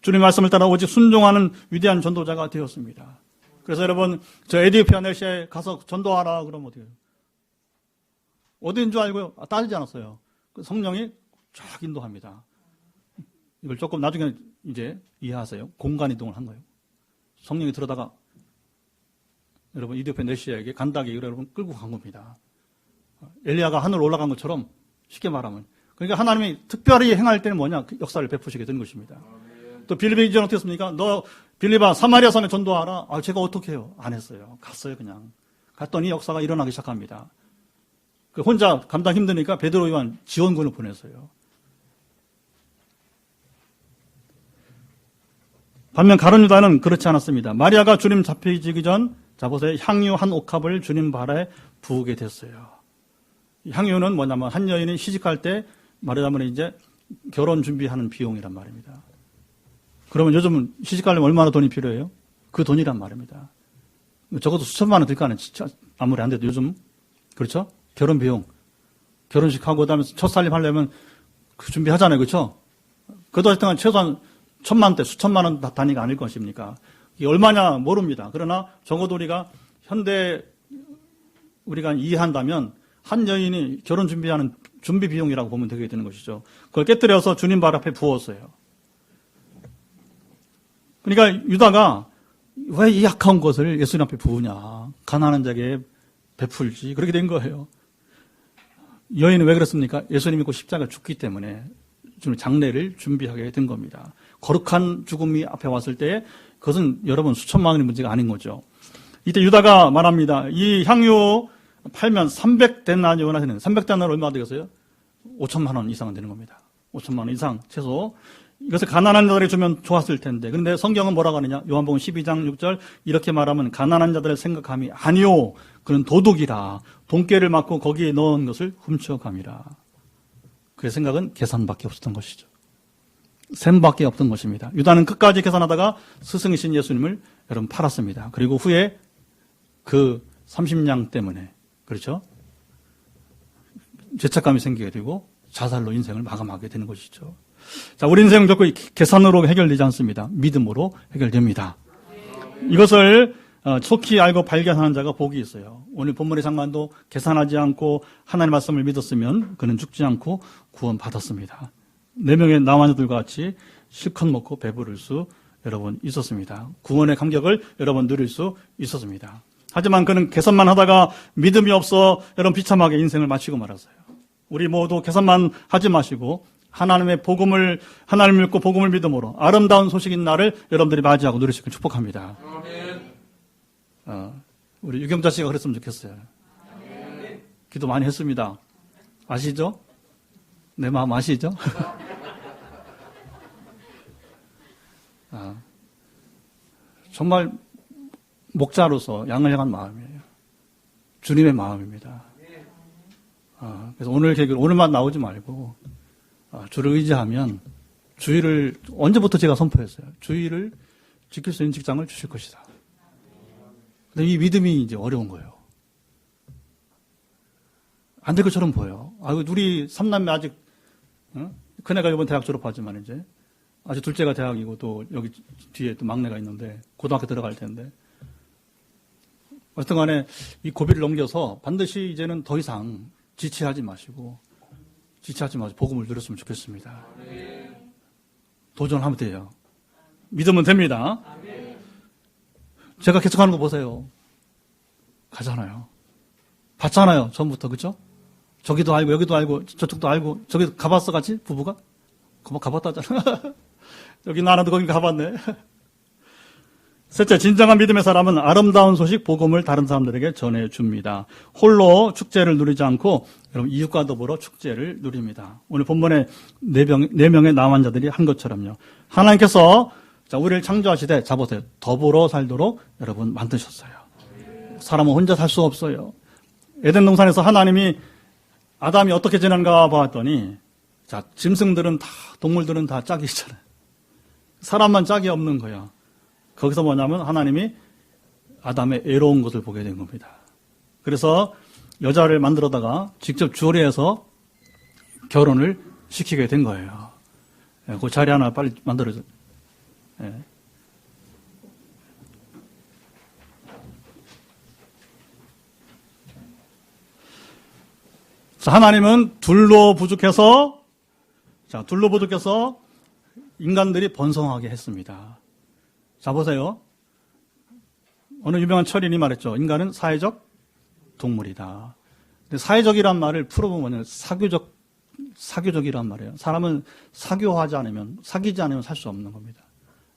[SPEAKER 1] 주님 말씀을 따라 오직 순종하는 위대한 전도자가 되었습니다. 그래서 여러분, 저 에티오피아 넬시아에 가서 전도하라 그러면 어떻게 해요? 어디인 줄 알고요? 따지지 않았어요. 성령이 쫙 인도합니다. 이걸 조금 나중에 이제 이해하세요. 공간 이동을 한 거예요. 성령이 들어다가 여러분 이디오피아 넬시아에게 간다게 여러분 끌고 간 겁니다. 엘리야가 하늘 올라간 것처럼 쉽게 말하면. 그러니까 하나님이 특별히 행할 때는 뭐냐? 그 역사를 베푸시게 되는 것입니다. 또 빌립의 이전 어떻게 했습니까? 너 빌립아 사마리아 산에 전도하라. 제가 어떻게 해요? 안 했어요. 갔어요 그냥. 갔더니 역사가 일어나기 시작합니다. 그 혼자 감당 힘드니까 베드로 요한 지원군을 보냈어요. 반면 가룟 유다는 그렇지 않았습니다. 마리아가 주님 잡히기 전 보세요. 향유 한 옥합을 주님 발에 부으게 됐어요. 향유는 뭐냐면 한 여인이 시집갈 때 말하자면 이제 결혼 준비하는 비용이란 말입니다. 그러면 요즘은 시집가려면 얼마나 돈이 필요해요? 그 돈이란 말입니다. 적어도 수천만 원 들 거 아니에요. 아무리 안 돼도 요즘. 그렇죠? 결혼 비용. 결혼식 하고 그다음에 첫 살림 하려면 그 준비하잖아요. 그렇죠? 그것도 하여튼 최소한 1,000만 원대, 수천만 원 단위가 아닐 것입니까? 이게 얼마냐 모릅니다. 그러나 적어도 우리가 현대 우리가 이해한다면 한 여인이 결혼 준비하는 준비 비용이라고 보면 되게 되는 것이죠. 그걸 깨뜨려서 주님 발 앞에 부었어요. 그러니까 유다가 왜 이 약한 것을 예수님 앞에 부으냐. 가난한 자에게 베풀지. 그렇게 된 거예요. 여인은 왜 그랬습니까? 예수님 믿고 십자가 죽기 때문에 좀 장례를 준비하게 된 겁니다. 거룩한 죽음이 앞에 왔을 때 그것은 여러분 수천만 원의 문제가 아닌 거죠. 이때 유다가 말합니다. 이 향유 팔면 300데나리온이나 되는 300데나리온 얼마 되겠어요? 5천만 원 이상은 되는 겁니다. 5천만 원 이상 최소. 이것을 가난한 자들에게 주면 좋았을 텐데. 그런데 성경은 뭐라고 하느냐? 요한복음 12장 6절 이렇게 말하면 가난한 자들의 생각함이 아니요. 그는 도둑이라. 돈깨를 맞고 거기에 넣은 것을 훔쳐감이라. 그의 생각은 계산밖에 없었던 것이죠. 셈밖에 없던 것입니다. 유다는 끝까지 계산하다가 스승이신 예수님을 여러분 팔았습니다. 그리고 후에 그 30냥 때문에 그렇죠? 죄책감이 생기게 되고 자살로 인생을 마감하게 되는 것이죠. 자, 우리 인생은 결코 계산으로 해결되지 않습니다. 믿음으로 해결됩니다. 이것을 속히 알고 발견하는 자가 복이 있어요. 오늘 본문의 장관도 계산하지 않고 하나님의 말씀을 믿었으면 그는 죽지 않고 구원받았습니다. 4명의 남아녀들과 같이 실컷 먹고 배부를 수 여러분 있었습니다. 구원의 감격을 여러분 누릴 수 있었습니다. 하지만 그는 계산만 하다가 믿음이 없어 여러분 비참하게 인생을 마치고 말았어요. 우리 모두 계산만 하지 마시고 하나님의 복음을 하나님을 믿고 복음을 믿음으로 아름다운 소식인 날을 여러분들이 맞이하고 누리시길 축복합니다. 우리 유경자 씨가 그랬으면 좋겠어요. 기도 많이 했습니다. 아시죠? 내 마음 아시죠? 정말 목자로서 양을 향한 마음이에요. 주님의 마음입니다. 그래서 오늘 계획을 오늘만 나오지 말고 주를 의지하면 주의를 언제부터 제가 선포했어요. 주의를 지킬 수 있는 직장을 주실 것이다. 근데 이 믿음이 이제 어려운 거예요. 안 될 것처럼 보여. 우리 삼남매 아직 큰애가 이번 대학 졸업하지만 이제 아직 둘째가 대학이고 또 여기 뒤에 또 막내가 있는데 고등학교 들어갈 텐데 어쨌든 간에 이 고비를 넘겨서 반드시 이제는 더 이상 지체하지 마시고 복음을 누렸으면 좋겠습니다. 도전하면 돼요. 믿으면 됩니다. 제가 계속하는 거 보세요. 가잖아요. 봤잖아요. 전부터. 그죠? 저기도 알고 여기도 알고 저쪽도 알고 저기 가봤어 같이 부부가? 가봤다잖아. 여기 나라도 거기 가봤네. 셋째, 진정한 믿음의 사람은 아름다운 소식 복음을 다른 사람들에게 전해줍니다. 홀로 축제를 누리지 않고 여러분 이웃과 더불어 축제를 누립니다. 오늘 본문에 네 명의 남은 자들이 한 것처럼요. 하나님께서 우리를 창조하시되 보세요. 더불어 살도록 여러분 만드셨어요. 사람은 혼자 살 수 없어요. 에덴 동산에서 하나님이 아담이 어떻게 지낸가 봤더니 짐승들은 다 동물들은 다 짝이 있잖아요. 사람만 짝이 없는 거야. 거기서 뭐냐면 하나님이 아담의 애로운 것을 보게 된 겁니다. 그래서 여자를 만들어다가 직접 주례해서 결혼을 시키게 된 거예요. 그 자리 하나 빨리 만들어줘. 하나님은 둘로 부족해서 인간들이 번성하게 했습니다. 자, 보세요. 어느 유명한 철인이 말했죠. 인간은 사회적 동물이다. 근데 사회적이란 말을 풀어보면 사교적이란 말이에요. 사람은 사귀지 않으면 살 수 없는 겁니다.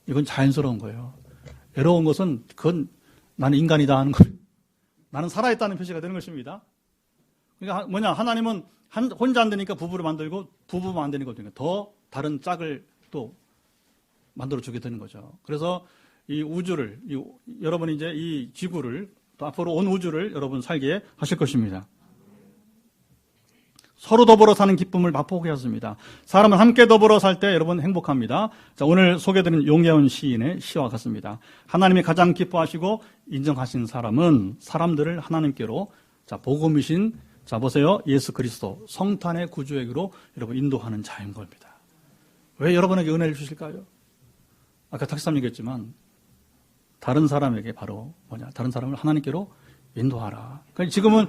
[SPEAKER 1] 이건 자연스러운 거예요. 외로운 것은 그건 나는 인간이다 하는 거예요. 나는 살아있다는 표시가 되는 것입니다. 그러니까 하나님은 혼자 안 되니까 부부를 만들고 부부만 안 되니까 더 다른 짝을 또 만들어주게 되는 거죠. 그래서 이 우주를, 여러분이 이제 이 지구를 또 앞으로 온 우주를 여러분 살게 하실 것입니다. 서로 더불어 사는 기쁨을 맛보게 하십니다. 사람은 함께 더불어 살 때 여러분 행복합니다. 자, 오늘 소개드린 용혜원 시인의 시와 같습니다. 하나님이 가장 기뻐하시고 인정하신 사람은 사람들을 하나님께로 복음이신 보세요. 예수 그리스도 성탄의 구주에게로 여러분 인도하는 자인 겁니다. 왜 여러분에게 은혜를 주실까요? 아까 탁사님 얘기했지만 다른 사람에게 바로 다른 사람을 하나님께로 인도하라. 그러니까 지금은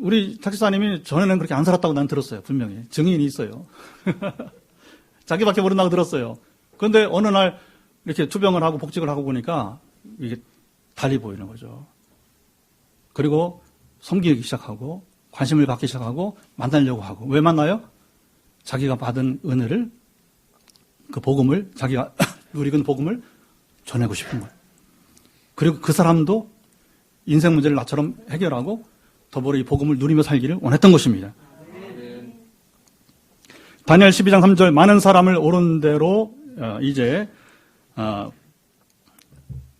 [SPEAKER 1] 우리 탁사님이 전에는 그렇게 안 살았다고 난 들었어요. 분명히 증인이 있어요. 자기밖에 모른다고 들었어요. 그런데 어느 날 이렇게 투병을 하고 복직을 하고 보니까 이게 달리 보이는 거죠. 그리고 섬기기 시작하고 관심을 받기 시작하고 만나려고 하고. 왜 만나요? 자기가 받은 은혜를, 그 복음을, 자기가 누리는 복음을 전하고 싶은 거예요. 그리고 그 사람도 인생 문제를 나처럼 해결하고 더불어 이 복음을 누리며 살기를 원했던 것입니다. 다니엘 12장 3절 많은 사람을 옳은 대로 이제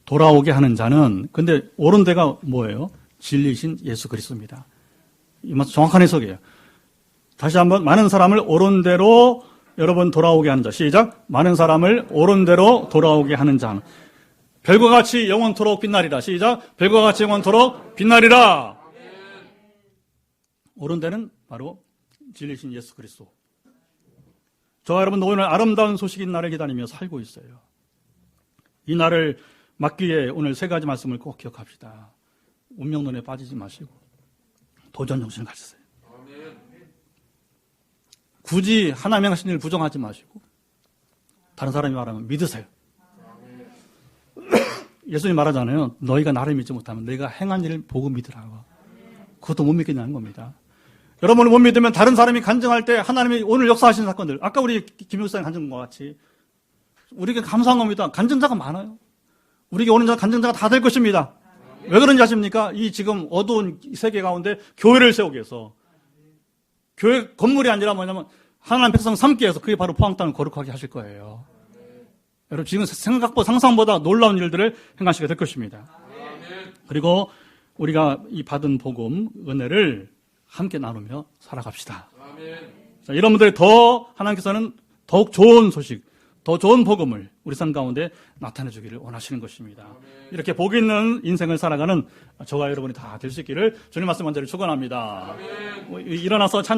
[SPEAKER 1] 돌아오게 하는 자는, 근데 옳은 데가 뭐예요? 진리이신 예수 그리스도입니다. 이 정확한 해석이에요. 다시 한번 많은 사람을 옳은 대로 여러분 돌아오게 하는 자. 시작. 많은 사람을 옳은 대로 돌아오게 하는 자. 별과 같이 영원토록 빛나리라. 시작. 별과 같이 영원토록 빛나리라. 옳은 데는 바로 진리신 예수 그리스도. 저와 여러분 오늘 아름다운 소식인 날을 기다리며 살고 있어요. 이 날을 막기 위해 오늘 세 가지 말씀을 꼭 기억합시다. 운명론에 빠지지 마시고 도전 정신을 가지세요. 굳이 하나님의 하신 일을 부정하지 마시고 다른 사람이 말하면 믿으세요. 예수님이 말하잖아요. 너희가 나를 믿지 못하면 너희가 행한 일을 보고 믿으라고. 그것도 못 믿겠냐는 겁니다. 여러분을 못 믿으면 다른 사람이 간증할 때 하나님이 오늘 역사하시는 사건들, 아까 우리 김 목사님 간증과 같이 우리에게 감사한 겁니다. 간증자가 많아요. 우리에게 오는 간증자가 다 될 것입니다. 왜 그런지 아십니까? 이 지금 어두운 세계 가운데 교회를 세우기 위해서, 교회 건물이 아니라 뭐냐면 하나님 백성 삼기 위해서, 그게 바로 포항 땅을 거룩하게 하실 거예요. 여러분 지금 생각보다 상상보다 놀라운 일들을 행하시게 될 것입니다. 그리고 우리가 이 받은 복음, 은혜를 함께 나누며 살아갑시다.
[SPEAKER 6] 아멘.
[SPEAKER 1] 자, 이런 분들이 더 하나님께서는 더욱 좋은 소식, 더 좋은 복음을 우리 삶 가운데 나타내 주기를 원하시는 것입니다. 이렇게 복 있는 인생을 살아가는 저와 여러분이 다 될 수 있기를 주님 말씀 한대로 축원합니다. 일어나서 찬양